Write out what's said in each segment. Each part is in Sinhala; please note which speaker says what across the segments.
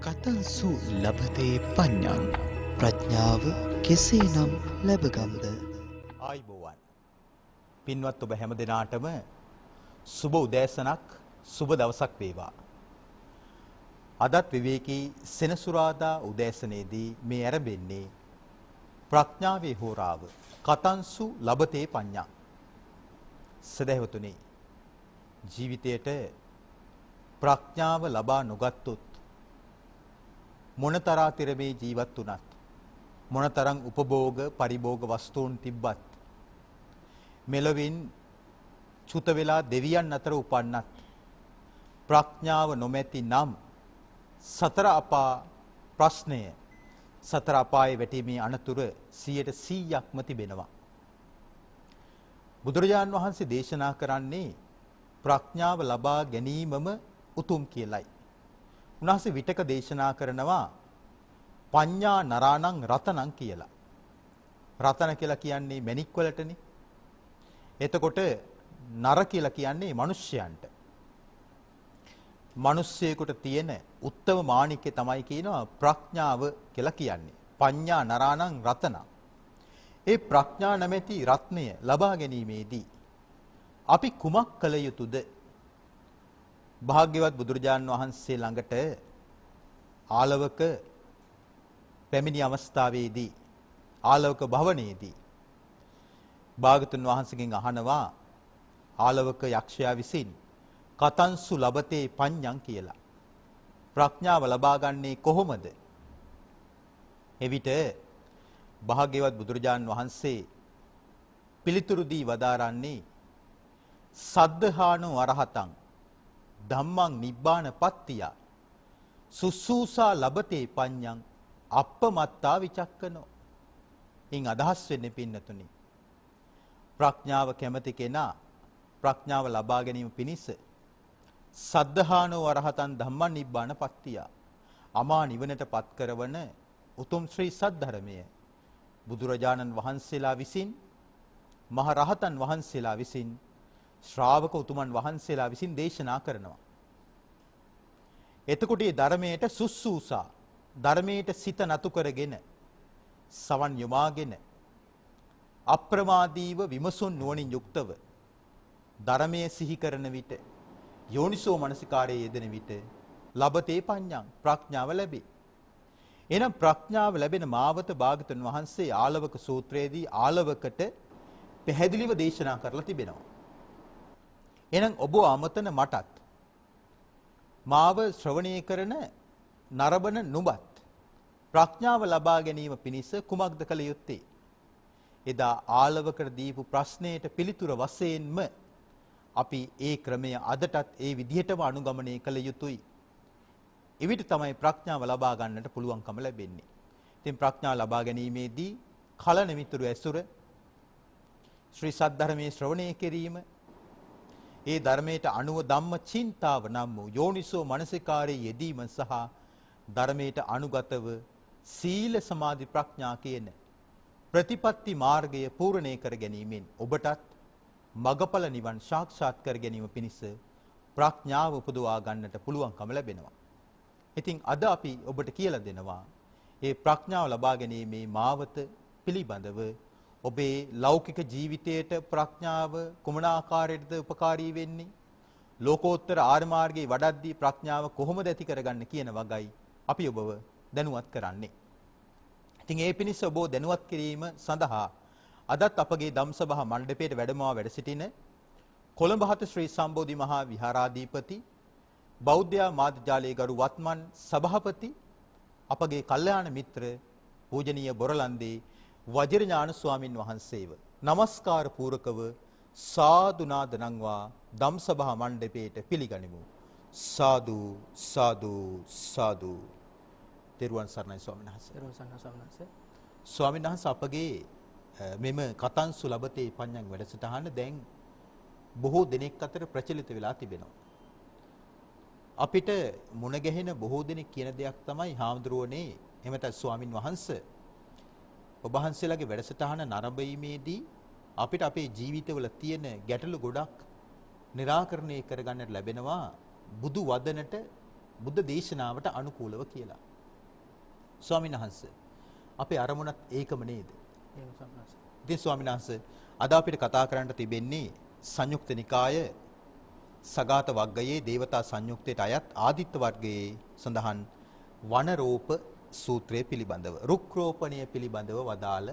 Speaker 1: කතන්සු ලබතේ පඤ්ඤං ප්‍රඥාව කෙසේනම් ලැබගම්ද?
Speaker 2: ආයිබෝවන් පින්වත් ඔබ හැම දිනාටම සුබ උදෑසනක් සුබ දවසක් වේවා. අදත් විවේකී සෙනසුරාදා උදෑසනේදී මේ ආරම්භෙන්නේ ප්‍රඥාවේ හෝරාව කතන්සු ලබතේ පඤ්ඤං. සදහවතුනි, ජීවිතයට ප්‍රඥාව ලබා නොගත්තොත් මොනතරාතිර මේ ජීවත් වුණත් මොනතරම් උපභෝග පරිභෝග වස්තුන් තිබ්බත් මෙලොවින් චුත වෙලා දෙවියන් අතර උපන්නත් ප්‍රඥාව නොමැති නම් සතර අපා ප්‍රශ්නය සතර අපායේ වැටීමේ අනතුරු 100%ක්ම තිබෙනවා. බුදුරජාන් වහන්සේ දේශනා කරන්නේ ප්‍රඥාව ලබා ගැනීමම උතුම් කියලයි. උන්වහන්සේ විතක දේශනා කරනවා පඤ්ඤා නරාණං රතනං කියලා. රතන කියලා කියන්නේ මණික් වලටනේ. එතකොට නර කියලා කියන්නේ මිනිස්යන්ට. මිනිස්සෙකුට තියෙන උත්තම මාණික්කය තමයි කියනවා ප්‍රඥාව කියලා කියන්නේ. පඤ්ඤා නරාණං රතනං. ඒ ප්‍රඥා නැමැති රත්නය ලබා ගැනීමේදී අපි කුමක් කළ යුතුද? භාග්‍යවත් බුදුරජාන් වහන්සේ ළඟට ආලවක පැමිණි අවස්ථාවේදී ආලවක භවනයේදී භාගතුන් වහන්සේගෙන් අහනවා ආලවක යක්ෂයා විසින් කතන්සු ලබතේ පඤ්ඤං කියලා. ප්‍රඥාව ලබා ගන්නේ කොහොමද? එවිට භාග්‍යවත් බුදුරජාන් වහන්සේ පිළිතුරු දී වදාරන්නේ සද්ධානෝ අරහතං ධම්මං නිබ්බාන පත්තිය සුසූසා ලබතේ පඤ්ඤං අප්පමත්තා විචක්කනෝ. ඉන් අදහස් වෙන්නේ පින්නතුනි, ප්‍රඥාව කැමති කෙනා ප්‍රඥාව ලබා ගැනීම පිණිස සද්ධානෝ අරහතං ධම්මං නිබ්බාන පත්තිය අමා නිවනට පත් කරවන උතුම් ශ්‍රී සද්ධර්මය බුදුරජාණන් වහන්සේලා විසින් මහ රහතන් වහන්සේලා විසින් ශ්‍රාවක උතුමන් වහන්සේලා විසින් දේශනා කරනවා. එතකොට මේ ධර්මයට සුස්සූසා ධර්මයට සිත නතු කරගෙන සවන් යොමාගෙන අප්‍රමාදීව විමසුන් නුවණින් යුක්තව ධර්මයේ සිහි කරන විට යෝනිසෝ මනසිකාරයේ යෙදෙන විට ලබතේ පඤ්ඤං ප්‍රඥාව ලැබේ. එනම් ප්‍රඥාව ලැබෙන මාවත භාගතුන් වහන්සේ ආලවක සූත්‍රයේදී ආලවකට පැහැදිලිව දේශනා කරලා තිබෙනවා. එහෙනම් ඔබ අමතන මටත් මාව ශ්‍රවණය කරන නරඹන නුඹත් ප්‍රඥාව ලබා ගැනීම පිණිස කුමක්ද කළ යුත්තේ? එදා ආලවකට දීපු ප්‍රශ්නයට පිළිතුර වශයෙන්ම අපි ඒ ක්‍රමය අදටත් ඒ විදිහටම අනුගමනය කළ යුතුයි. එවිට තමයි ප්‍රඥාව ලබා ගන්නට පුළුවන්කම ලැබෙන්නේ. ඉතින් ප්‍රඥාව ලබා ගැනීමේදී කලන මිතුරු ඇසුර, ශ්‍රී සද්ධර්මයේ ශ්‍රවණය කිරීම, ඒ ධර්මයට අනුව ධම්ම චින්තාව නම් වූ යෝනිසෝ මනසිකාරයේ යෙදීම සහ ධර්මයට අනුගතව සීල සමාධි ප්‍රඥා කියන ප්‍රතිපත්ති මාර්ගය පූර්ණේ කර ගැනීමෙන් ඔබටත් මගඵල නිවන් සාක්ෂාත් කර ගැනීම පිණිස ප්‍රඥාව උපදවා ගන්නට පුළුවන්කම ලැබෙනවා. ඉතින් අද අපි ඔබට කියලා දෙනවා මේ ප්‍රඥාව ලබා ගැනීමේ මාවත පිළිබඳව ඔබේ ලෞකික ජීවිතයට ප්‍රඥාව කුමන ආකාරයකටද උපකාරී වෙන්නේ? ලෝකෝත්තර ආර්ය මාර්ගයේ වඩද්දී ප්‍රඥාව කොහොමද ඇති කරගන්නේ කියන වගයි අපි ඔබව දැනුවත් කරන්නේ. ඉතින් ඒ පිණිස ඔබ දැනුවත් කිරීම සඳහා අදත් අපගේ ධම්සභා මණ්ඩපයේ වැඩමවා වැඩ සිටින කොළඹ හත ශ්‍රී සම්බෝධි මහා විහාරාධිපති බෞද්ධ මාධ්‍යාලයේ ගරු වත්මන් සභාපති අපගේ කල්යාණ මිත්‍ර පූජනීය බොරලන්දේ වජිරඥාන ස්වාමින් වහන්සේව নমස්කාර පූරකව සාදු නාද නංවා ධම්සභා මණ්ඩපයට පිළිගනිමු. සාදු සාදු සාදු. තෙරුවන් සරණයි ස්වාමීන් වහන්සේ.
Speaker 3: තෙරුවන් සරණයි ස්වාමීන් වහන්සේ.
Speaker 2: ස්වාමීන් වහන්සේ අපගේ මෙම කතන්සු ලබතේ පඤ්ඤං වැඩසටහන දැන් බොහෝ දෙනෙක් අතර ප්‍රචලිත වෙලා තිබෙනවා. අපිට මුණ ගැහෙන බොහෝ දෙනෙක් කියන දෙයක් තමයි හාමුදුරුවනේ එහෙමත් ස්වාමින් වහන්සේ ඔබ වහන්සේලාගේ වැඩසටහන නරඹීමේදී අපිට අපේ ජීවිතවල තියෙන ගැටලු ගොඩක් निराකරණය කරගන්නට ලැබෙනවා බුදු වදනට බුද්ධ දේශනාවට අනුකූලව කියලා. ස්වාමීන් වහන්සේ අපේ අරමුණත් ඒකම නේද?
Speaker 3: එහෙම සම්මාස.
Speaker 2: ඉතින් ස්වාමීන් වහන්සේ අද අපිට කතා කරන්න තිබෙන්නේ සංයුක්ත නිකාය සගත වග්ගයේ දේවතා සංයුක්තයට අයත් ආදිත්ත වර්ගයේ සඳහන් වනරෝප සූත්‍රය පිළිබඳව රුක් රෝපණය පිළිබඳව වදාළ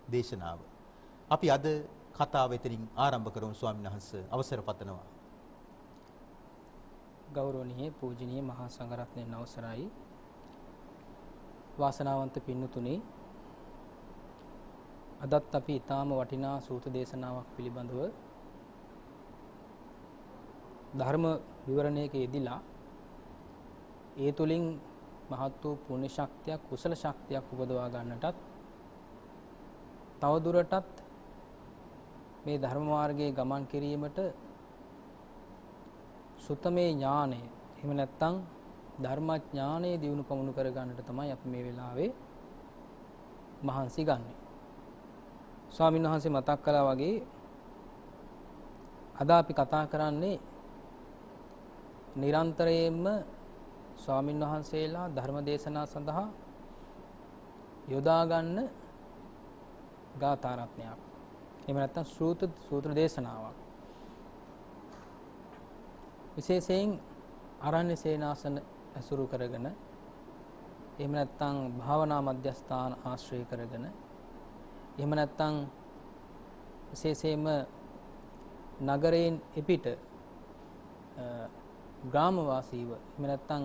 Speaker 2: දේශනාව. අපි අද කතාව එතනින් ආරම්භ කරමු ස්වාමීන් වහන්සේ අවසර පතනවා.
Speaker 3: ගෞරවනීය පූජනීය මහා සංඝරත්නයන් අවසරයි. වාසනාවන්ත පින්නතුනි, අදත් අපි ඊටාම වටිනා සූත්‍ර දේශනාවක් පිළිබඳව ධර්ම විවරණයක යෙදিলা ඒ තුලින් මහත් වූ පුණ්‍ය ශක්තියක් කුසල ශක්තියක් උපදවා ගන්නටත් තවදුරටත් මේ ධර්ම මාර්ගයේ ගමන් කිරීමට සුත්තමේ ඥානය එහෙම නැත්නම් ධර්මඥානය දියුණු පමුණු කර ගන්නට තමයි අපි මේ වෙලාවේ මහන්සි ගන්නෙ. ස්වාමීන් වහන්සේ මතක් කළා වගේ අද අපි කතා කරන්නේ නිරන්තරයෙන්ම ස්වාමීන් වහන්සේලා ධර්ම දේශනා සඳහා යොදා ගන්න ගාථා රත්නයක්. එහෙම නැත්නම් සූත්‍ර දේශනාවක්. විශේෂයෙන් ආරණ්‍ය සේනාසන ඇසුරු කරගෙන එහෙම නැත්නම් භාවනා මධ්‍යස්ථාන ආශ්‍රය කරගෙන එහෙම නැත්නම් විශේෂයෙන්ම නගරයෙන් එපිට ග්‍රාමවාසීව එහෙම නැත්නම්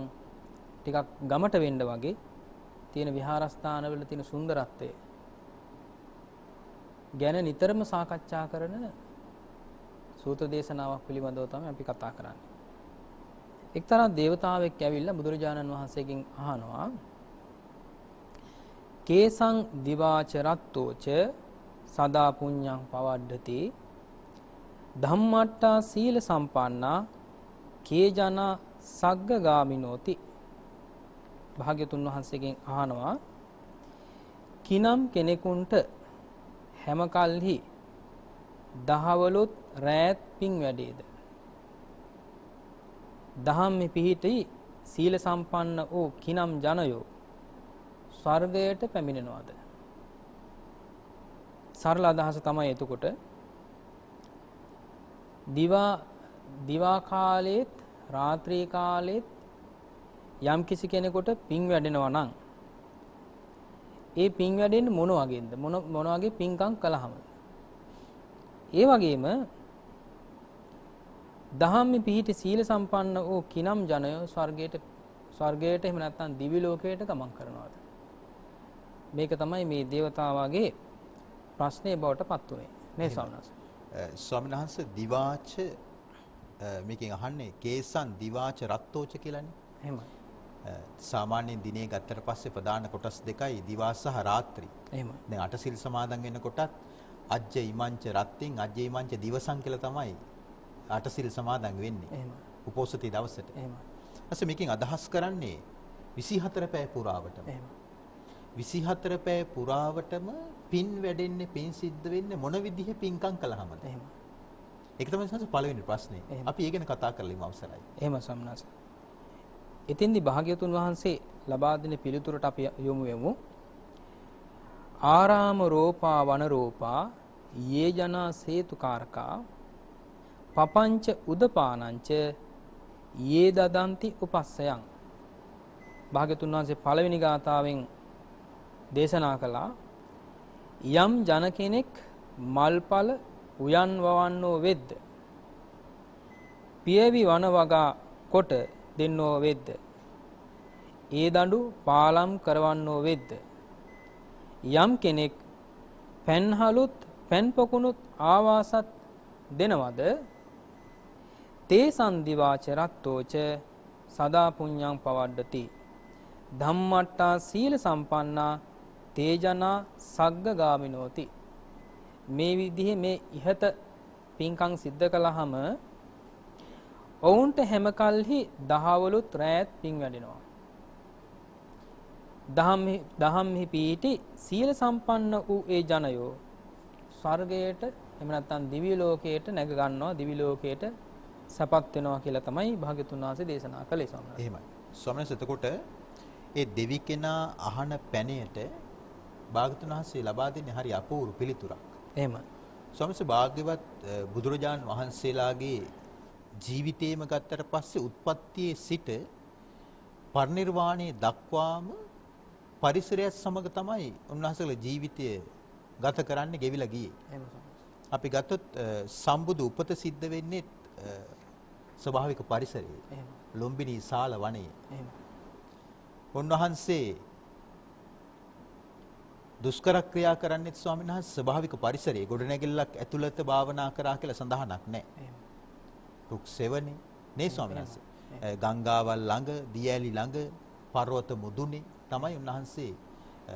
Speaker 3: ටිකක් ගමට වෙන්න වගේ තියෙන විහාරස්ථානවල තියෙන සුන්දරත්වය ගැන නිතරම සාකච්ඡා කරන සූත්‍ර දේශනාවක් පිළිබඳව තමයි අපි කතා කරන්නේ. එක්තරා දේවතාවෙක් ඇවිල්ලා බුදුරජාණන් වහන්සේගෙන් අහනවා කේසං දිවාච රත්තෝච සදා පුඤ්ඤං පවඩ්ඩති ධම්මට්ටා සීල සම්පන්නා කේ ජනා සග්ගගාමිනෝති. භාග්‍යතුන් වහන්සේගෙන් අහනවා කිනම් කෙනෙකුට හැම කල්හි දහවලුත් රැත් පිං වැඩේද දහම්මි පිහිටි සීල සම්පන්න වූ කිනම් ජනයෝ ස්වර්ගයට පැමිණෙනවාද? සරල අදහස තමයි එතකොට දිවා කාලෙත් රාත්‍රී කාලෙත් යම් කිසි කෙනෙකුට පිං වැඩෙනවා නම් ඒ පිං වැඩෙන්නේ මොන වගේද? මොන වගේ පිංකම් කළාමද? ඒ වගේම දහම්මි පිහිටි සීල සම්පන්න වූ කිනම් ජනයෝ ස්වර්ගයට එහෙම නැත්නම් දිවි ලෝකයට ගමන් කරනවාද? මේක තමයි මේ දේවතාවාගේ ප්‍රශ්නේ බවට පත් උනේ නේ ස්වාමීන්
Speaker 2: ස්වාමීන් වහන්සේ දිවාච මේකෙන් අහන්නේ කේසන් දිවාච රත්තෝච කියලානේ.
Speaker 3: එහෙමයි.
Speaker 2: සාමාන්‍යයෙන් දිනේ ගත්තට පස්සේ ප්‍රධාන කොටස් දෙකයි දිවා සහ රාත්‍රී.
Speaker 3: එහෙමයි.
Speaker 2: දැන් අටසිල් සමාදන් වෙනකොටත් අජ්ජ ඉමංච රත්තින් අජ්ජ ඉමංච දිවසං කියලා තමයි අටසිල් සමාදන් වෙන්නේ.
Speaker 3: එහෙමයි.
Speaker 2: උපෝසථී දවසට.
Speaker 3: එහෙමයි.
Speaker 2: ඊපස්සේ මේකෙන් අදහස් කරන්නේ 24 පැය පුරාවටම.
Speaker 3: එහෙමයි.
Speaker 2: 24 පැය පුරාවටම පින් වැඩෙන්නේ පින් සිද්ධ වෙන්නේ මොන විදිහේ පින්කම් කළාමද?
Speaker 3: එහෙමයි.
Speaker 2: ඒක තමයි සංස පළවෙනි ප්‍රශ්නේ. අපි ඒ ගැන කතා කරලා ඉමු අවසරයි.
Speaker 3: එහෙම සම්නාස. එතෙන්දී භාග්‍යතුන් වහන්සේ ලබා දෙන පිළිතුරට අපි යොමු වෙමු. ආරාම රෝපා වන රෝපා යේ ජනා සේතුකාරකා පපංච උදපානංච යේ දදන්ති උපස්සයන්. භාග්‍යතුන් වහන්සේ පළවෙනි ගාථාවෙන් දේශනා කළා යම් ජන කෙනෙක් මල්පල උයන් වවන්නෝ වෙද්ද පියවි වන වගා කොට දෙන්නෝ වෙද්ද ඒ දඬු පාලම් කරවන්නෝ වෙද්ද යම් කෙනෙක් පෙන්හලුත් පෙන්පොකුණුත් ආවාසත් දෙනවද තේ සන්දිවාච රත්තෝච සදා පුඤ්ඤං පවඩ්ඩති ධම්මට්ටා සීල සම්පන්නා තේජනා සග්ගගාමිනෝති. මේ විදිහේ මේ ඉහත පින්කම් සිද්ධ කළාම ඔවුන්ට හැම කල්හි දහවලුත් රැත් පින් වැඩෙනවා. දහම්හි පීටි සීල සම්පන්න වූ ඒ ජනයෝ ස්වර්ගයට එහෙම නැත්නම් දිව්‍ය ලෝකයට නැග ගන්නවා, දිව්‍ය ලෝකයට සපත් වෙනවා කියලා තමයි භාග්‍යතුන් වහන්සේ දේශනා කළේ සම්මා.
Speaker 2: එහෙමයි. ස්වාමීන් වහන්සේ එතකොට ඒ දෙවි කෙනා අහන පැනයට භාගතුන් වහන්සේ ලබා දෙන්නේ හරි අපූර්ව පිළිතුරක්.
Speaker 3: එහෙමයි.
Speaker 2: ස්වාමීන් වහන්සේ භාග්‍යවත් බුදුරජාන් වහන්සේලාගේ ජීවිතේම ගත්තට පස්සේ උත්පත්තියේ සිට පරිනිර්වාණය දක්වාම පරිසරයත් සමග තමයි උන්වහන්සේගේ ජීවිතය ගත කරන්නේ ගෙවිලා ගියේ. අපි ගත්තොත් සම්බුදු උපත සිද්ධ වෙන්නේ ස්වභාවික පරිසරයේ. ලොම්බිනි සාල වනයේ. උන්වහන්සේ දුෂ්කර ක්‍රියා කරන්නේ ස්වාමීන් වහන්සේ ස්වභාවික පරිසරයේ ගොඩනැගිල්ලක් ඇතුළත භාවනා කරා කියලා සඳහනක් නැහැ. රුක් සෙවනේ නේ ස්වාමීන් වහන්සේ. ගංගාවල් ළඟ, දියැලි ළඟ, පර්වත මුදුනේ තමයි උන්වහන්සේ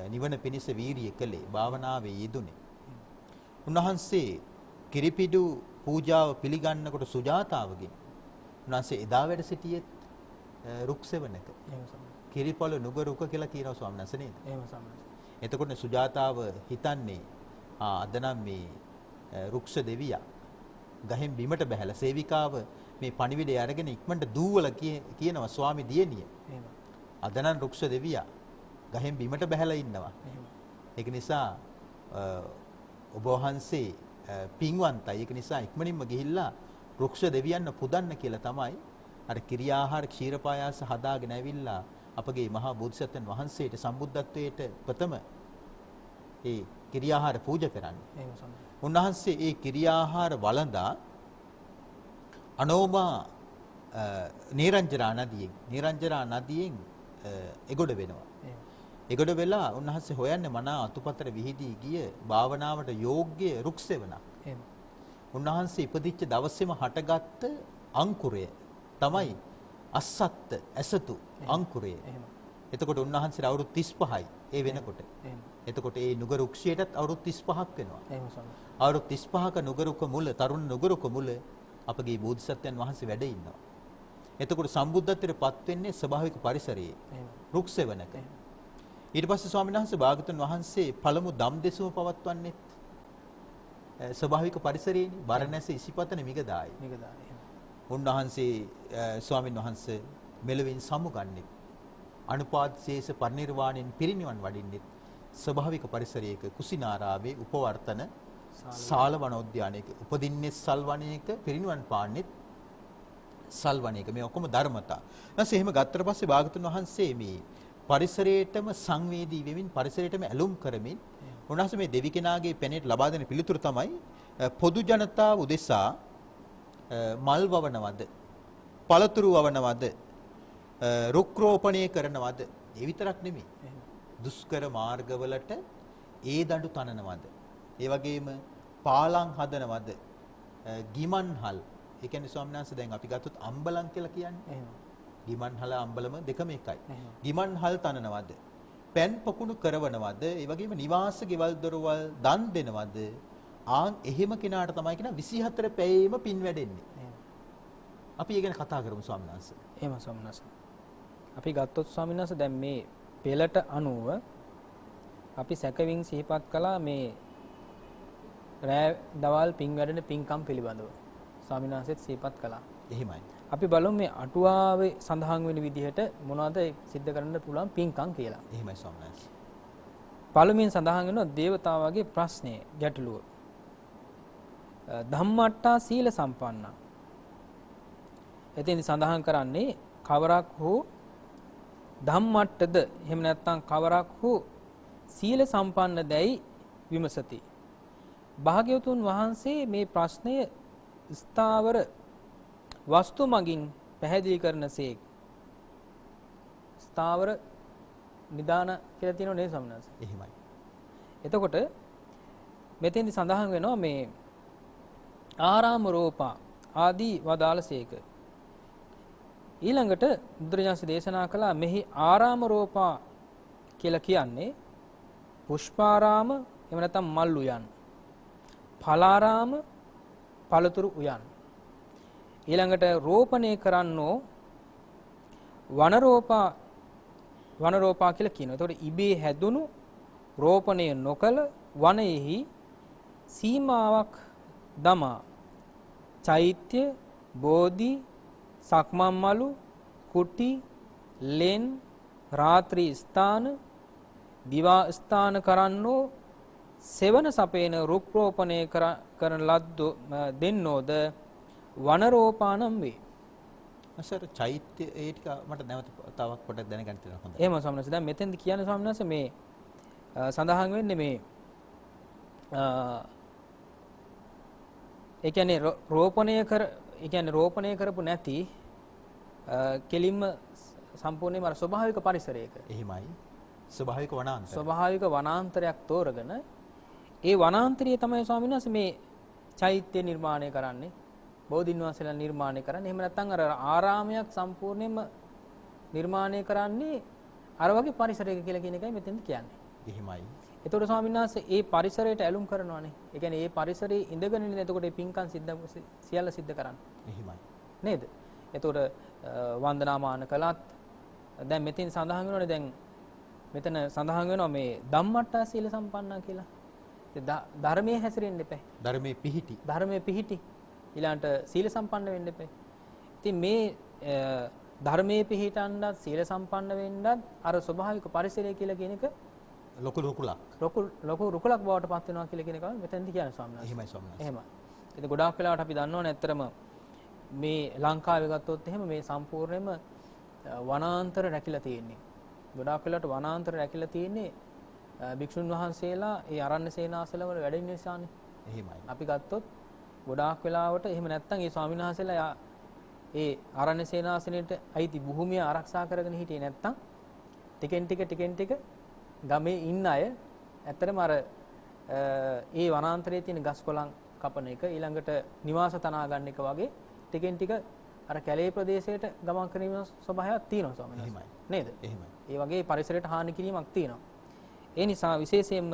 Speaker 2: නිවන පිණිස වීරිය කළේ, භාවනාවේ යෙදුනේ. උන්වහන්සේ කිරිපිඩු පූජාව පිළිගන්නකොට සුජාතාවගෙන් උන්වහන්සේ එදා වැඩ සිටියේ රුක් සෙවණක. කිරිපොළ නුගරුක කියලා කියනවා ස්වාමීන් වහන්සේ නේද?
Speaker 3: එහෙම ස්වාමීන් වහන්සේ.
Speaker 2: එතකොට සුජාතාව හිතන්නේ අද නම් මේ රුක්ෂ දෙවියා ගහෙන් බිමට බහැලා සේවිකාව මේ පණිවිඩය අරගෙන ඉක්මනට දූවලා කියනවා ස්වාමි දියණිය.
Speaker 3: එහෙම.
Speaker 2: අද නම් රුක්ෂ දෙවියා ගහෙන් බිමට බහැලා ඉන්නවා.
Speaker 3: එහෙම.
Speaker 2: ඒක නිසා ඔබ වහන්සේ පින්වන්තයි. ඒක නිසා ඉක්මනින්ම ගිහිල්ලා රුක්ෂ දෙවියන්ව පුදන්න කියලා තමයි අර කිරියාහාර ක්ෂීරපායාස හදාගෙන ඇවිල්ලා අපගේ මහා බෝධිසත්වයන් වහන්සේට සම්බුද්ධත්වයට ප්‍රථම ඒ කිරියාහාර පූජා කරන්නේ.
Speaker 3: එහෙම සම්මත.
Speaker 2: උන්වහන්සේ ඒ කිරියාහාර වළඳා අනෝමා නිරංජරා නදියෙන් එගොඩ වෙනවා. එගොඩ වෙලා උන්වහන්සේ හොයන්නේ මනා අතුපතර විහිදී ගිය භාවනාවට යෝග්‍ය රුක්සෙවණක්.
Speaker 3: එහෙම.
Speaker 2: උන්වහන්සේ ඉපදිච්ච දවසේම හටගත්ත අංකුරය තමයි අස්සත්ත ඇසතු අංකුරය.
Speaker 3: එහෙම.
Speaker 2: එතකොට උන්වහන්සේට අවුරුදු 35යි ඒ වෙනකොට.
Speaker 3: එහෙම.
Speaker 2: එතකොට ඒ නුගරුක්ෂයටත් අවුරුදු 35ක් වෙනවා.
Speaker 3: එහෙම සම්මත.
Speaker 2: අවුරුදු 35ක නුගරුක මුල, තරුණ නුගරුක මුල අපගේ බෝධිසත්වයන් වහන්සේ වැඩ ඉන්නවා. එතකොට සම්බුද්ධත්වයට පත් වෙන්නේ ස්වභාවික පරිසරයේ.
Speaker 3: එහෙම.
Speaker 2: රුක්සෙවණක. ඊට පස්සේ ස්වාමීන් වහන්සේ භාගතුන් වහන්සේ පළමු දම් දෙසුම පවත්වන්නේ ස්වභාවික පරිසරයේනේ. බරණැස ඉසිපතන මිගදායි.
Speaker 3: නිගදායි. එහෙම.
Speaker 2: උන්වහන්සේ ස්වාමීන් වහන්සේ මෙලවින් සමුගන්නේ අනුපාදශේෂ පරිනිර්වාණයෙන් පිරිනිවන් වඩින්නේ ස්වභාවික පරිසරයක කුසිනාරාවේ උපවර්තන සාල වනෝද්‍යානයක උපදින්නේ සල් වනයේක පිරිනිවන් පාන්නේ සල් වනයේක. මේ ඔක්කොම ධර්මතා. ඊට එහෙම ගත්තට පස්සේ භාගතුන් වහන්සේ මේ පරිසරයේටම සංවේදී වෙමින් පරිසරයේටම ඇලුම් කරමින් උන්වහන්සේ මේ දෙවි කෙනාගේ පැනේට ලබා දෙන පිළිතුර තමයි පොදු ජනතාව උදෙසා මල් වවනවද, පළතුරු වවනවද, රුක් රෝපණය කරනවද? ඒ විතරක් නෙමෙයි. දුෂ්කර මාර්ගවලට ඒ දඬු තනනවද? ඒ වගේම පාලම් හදනවද? ගිමන්හල්. ඒ කියන්නේ ස්වාමීන් වහන්සේ දැන් අපි ගත්තොත් අම්බලම් කියලා කියන්නේ.
Speaker 3: එහෙම.
Speaker 2: ගිමන්හල අම්බලම දෙකම එකයි. ගිමන්හල් තනනවද? පෑන් පොකුණු කරවනවද? ඒ වගේම නිවාස ගෙවල් දොරවල් දන් දෙනවද? ආන් එහෙම කෙනාට තමයි කියන 24 පැයේම පින් වැඩෙන්නේ. අපි ඒ ගැන කතා කරමු ස්වාමීන් වහන්සේ.
Speaker 3: එහෙම ස්වාමීන් වහන්සේ. අපි ගත්තොත් ස්වාමීන් වහන්සේ දැන් මේ පෙළට අනුව අපි සැකවින් සිහිපත් කළා මේ රෑ දවල් පින් වැඩෙන පින්කම් පිළිබඳව. ස්වාමීන් වහන්සේත් සිහිපත් කළා.
Speaker 2: එහෙමයි.
Speaker 3: අපි බලමු මේ අටුවාවේ සඳහන් වෙන විදිහට මොනවද සිද්ධ කරන්න පුළුවන් පින්කම් කියලා.
Speaker 2: එහෙමයි ස්වාමීන් වහන්සේ.
Speaker 3: පළමුවෙන් සඳහන් වෙනවා දේවතාවාගේ ප්‍රශ්නය, ගැටලුව. ධම්මට්ටා සීල සම්පන්න. එතෙන් සඳහන් කරන්නේ කවරක් හෝ ධම්මට්ටද එහෙම නැත්නම් කවරක් හෝ සීල සම්පන්න දැයි විමසති. භාග්‍යවතුන් වහන්සේ මේ ප්‍රශ්නය ස්ථාවර වස්තු මගින් පැහැදිලි කරනසේක්. ස්ථාවර නිදාන කියලා තියෙනව නේද සම්මාස?
Speaker 2: එහෙමයි.
Speaker 3: එතකොට මෙතෙන්දි සඳහන් වෙනවා මේ ආරාම රෝපා ආදී වදාළසේක. ඊළඟට බුදුරජාණන් දේශනා කළා මෙහි ආරාම රෝපා කියලා කියන්නේ පුෂ්පාරාම එහෙම නැත්නම් මල් උයන්. ඵලාරාම පළතුරු උයන්. ඊළඟට රෝපණය කරන්නෝ වනරෝපා කියලා කියනවා. ඒතකොට ඉබේ හැදුණු රෝපණය නොකල වනයේහි සීමාවක් දමා චෛත්‍ය, බෝධි, සක්මන් මලු, කුටි, ලෙන් රාත්‍රී ස්ථාන දිවා ස්ථාන කරන්නෝ සෙවන සපේන රුක් රෝපණය කරන ලද්දෝ දෙන්නෝද වනරෝපානම් වේ.
Speaker 2: අසර චෛත්‍ය ඒ ටික මට නැවත තවක් පොඩ්ඩක් දැනගන්න තියෙනවා හොඳයි.
Speaker 3: එහෙම ස්වාමීන් වහන්සේ. දැන් මෙතෙන්ද කියන්නේ ස්වාමීන් වහන්සේ මේ සඳහන් වෙන්නේ මේ ඒ කියන්නේ රෝපණය කරපු නැති කෙලින්ම සම්පූර්ණයෙන්ම අර ස්වභාවික පරිසරයක.
Speaker 2: එහෙමයි. ස්වභාවික වනාන්තරය.
Speaker 3: ස්වභාවික වනාන්තරයක් තෝරගෙන ඒ වනාන්තරයේ තමයි ස්වාමීන් වහන්සේ මේ චෛත්‍ය නිර්මාණය කරන්නේ. බෝධින් වහන්සේලා නිර්මාණය කරන්නේ. එහෙම නැත්නම් අර ආරාමයක් සම්පූර්ණයෙන්ම නිර්මාණය කරන්නේ අර වගේ පරිසරයක කියලා කියන එකයි මෙතෙන්ද කියන්නේ.
Speaker 2: එහෙමයි.
Speaker 3: එතකොට ස්වාමීන් වහන්සේ ඒ පරිසරයට ඇලුම් කරනවානේ. ඒ කියන්නේ ඒ පරිසරයේ ඉඳගෙන ඉන්න එතකොට ඒ පින්කම් සියල්ල සිද්ධ කරන්නේ.
Speaker 2: එහෙමයි.
Speaker 3: නේද? එතකොට වන්දනාමාන කළත් දැන් මෙතෙන් සඳහන් වෙනවානේ දැන් මෙතන සඳහන් වෙනවා මේ ධම්මට්ටා සීල සම්පන්නා කියලා. ධර්මයේ හැසිරෙන්න එපා.
Speaker 2: ධර්මයේ පිහිටි.
Speaker 3: ධර්මයේ පිහිටි. ඊළඟට සීල සම්පන්න වෙන්න එපා. ඉතින් මේ ධර්මයේ පිහිටන්නත් සීල සම්පන්න වෙන්නත් අර ස්වභාවික පරිසරය කියලා කියන එක
Speaker 2: ලොකු රුකුලක්
Speaker 3: බවට පත් වෙනවා කියලා කියන එක මෙතෙන්දි කියන්නේ ස්වාමීන් වහන්සේ.
Speaker 2: එහෙමයි ස්වාමීන් වහන්සේ.
Speaker 3: එහෙමයි. ඉතින් ගොඩාක් වෙලාවට අපි දන්නවනේ ඇත්තටම මේ ලංකාවේ ගත්තොත් එහෙම මේ සම්පූර්ණයෙන්ම වනාන්තර රැකිලා තියෙන්නේ. ගොඩාක් වෙලාවට වනාන්තර රැකිලා තියෙන්නේ භික්ෂුන් වහන්සේලා ඒ ආරණ්‍ය සේනාසල වල වැඩ ඉන්න නිසානේ.
Speaker 2: එහෙමයි.
Speaker 3: අපි ගත්තොත් ගොඩාක් වෙලාවට එහෙම නැත්නම් ඒ ස්වාමීන් වහන්සේලා ඒ ආරණ්‍ය සේනාසනෙට අයිති භූමිය ආරක්ෂා කරගෙන හිටියේ නැත්නම් ටිකෙන් ටික ගමේ ඉන්න අය ඇත්තටම අර ඒ වනාන්තරයේ තියෙන ගස් කොළන් කපන එක ඊළඟට නිවාස තනා ගන්න එක වගේ ටිකෙන් ටික අර කැලේ ප්‍රදේශයට ගමන් කිරීම ස්වභාවයක් තියෙනවා ස්වාමීන් වහන්සේ. නේද?
Speaker 2: එහෙමයි.
Speaker 3: ඒ වගේ පරිසරයට හානි කිරීමක් තියෙනවා. ඒ නිසා විශේෂයෙන්ම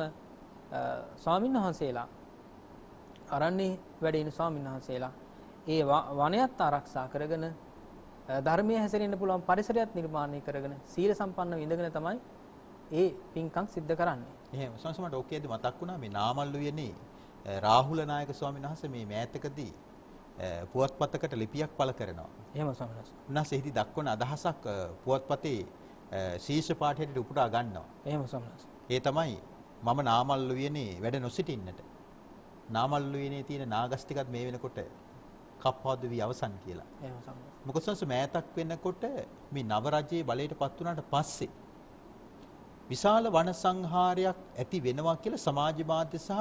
Speaker 3: ස්වාමීන් වහන්සේලා අරන්නේ වැඩ ඉන්න ස්වාමීන් වහන්සේලා ඒ වනයත් ආරක්ෂා කරගෙන ධර්මයේ හැසිරෙන්න පුළුවන් පරිසරයක් නිර්මාණය කරගෙන සීල සම්පන්නව ඉඳගෙන තමයි ඒ පින්කම් සිද්ධ කරන්නේ.
Speaker 2: එහෙම සංසමට ඔකේද මතක් වුණා මේ නාමල්ලුවේනේ රාහුල නායක ස්වාමීන් වහන්සේ මේ මෑතකදී පුවත්පතකට ලිපියක් පළ කරනවා.
Speaker 3: එහෙම ස්වාමීන් වහන්සේ.
Speaker 2: උන්වහන්සේ දක්වන අදහසක් පුවත්පතේ ශීර්ෂ පාඨයට උපුටා ගන්නවා.
Speaker 3: එහෙම ස්වාමීන් වහන්සේ.
Speaker 2: ඒ තමයි මම නාමල්ලුවේනේ වැඩ නොසිටින්නට. නාමල්ලුවේනේ තියෙන නාගස් ටිකත් මේ වෙනකොට කප්පාදු වී අවසන් කියලා.
Speaker 3: එහෙම ස්වාමීන් වහන්සේ.
Speaker 2: මොකද සංස මෑතක් වෙනකොට මේ නව රජයේ බලයට පත් වුණාට පස්සේ විශාල වන සංහාරයක් ඇති වෙනවා කියලා සමාජ මාධ්‍ය සහ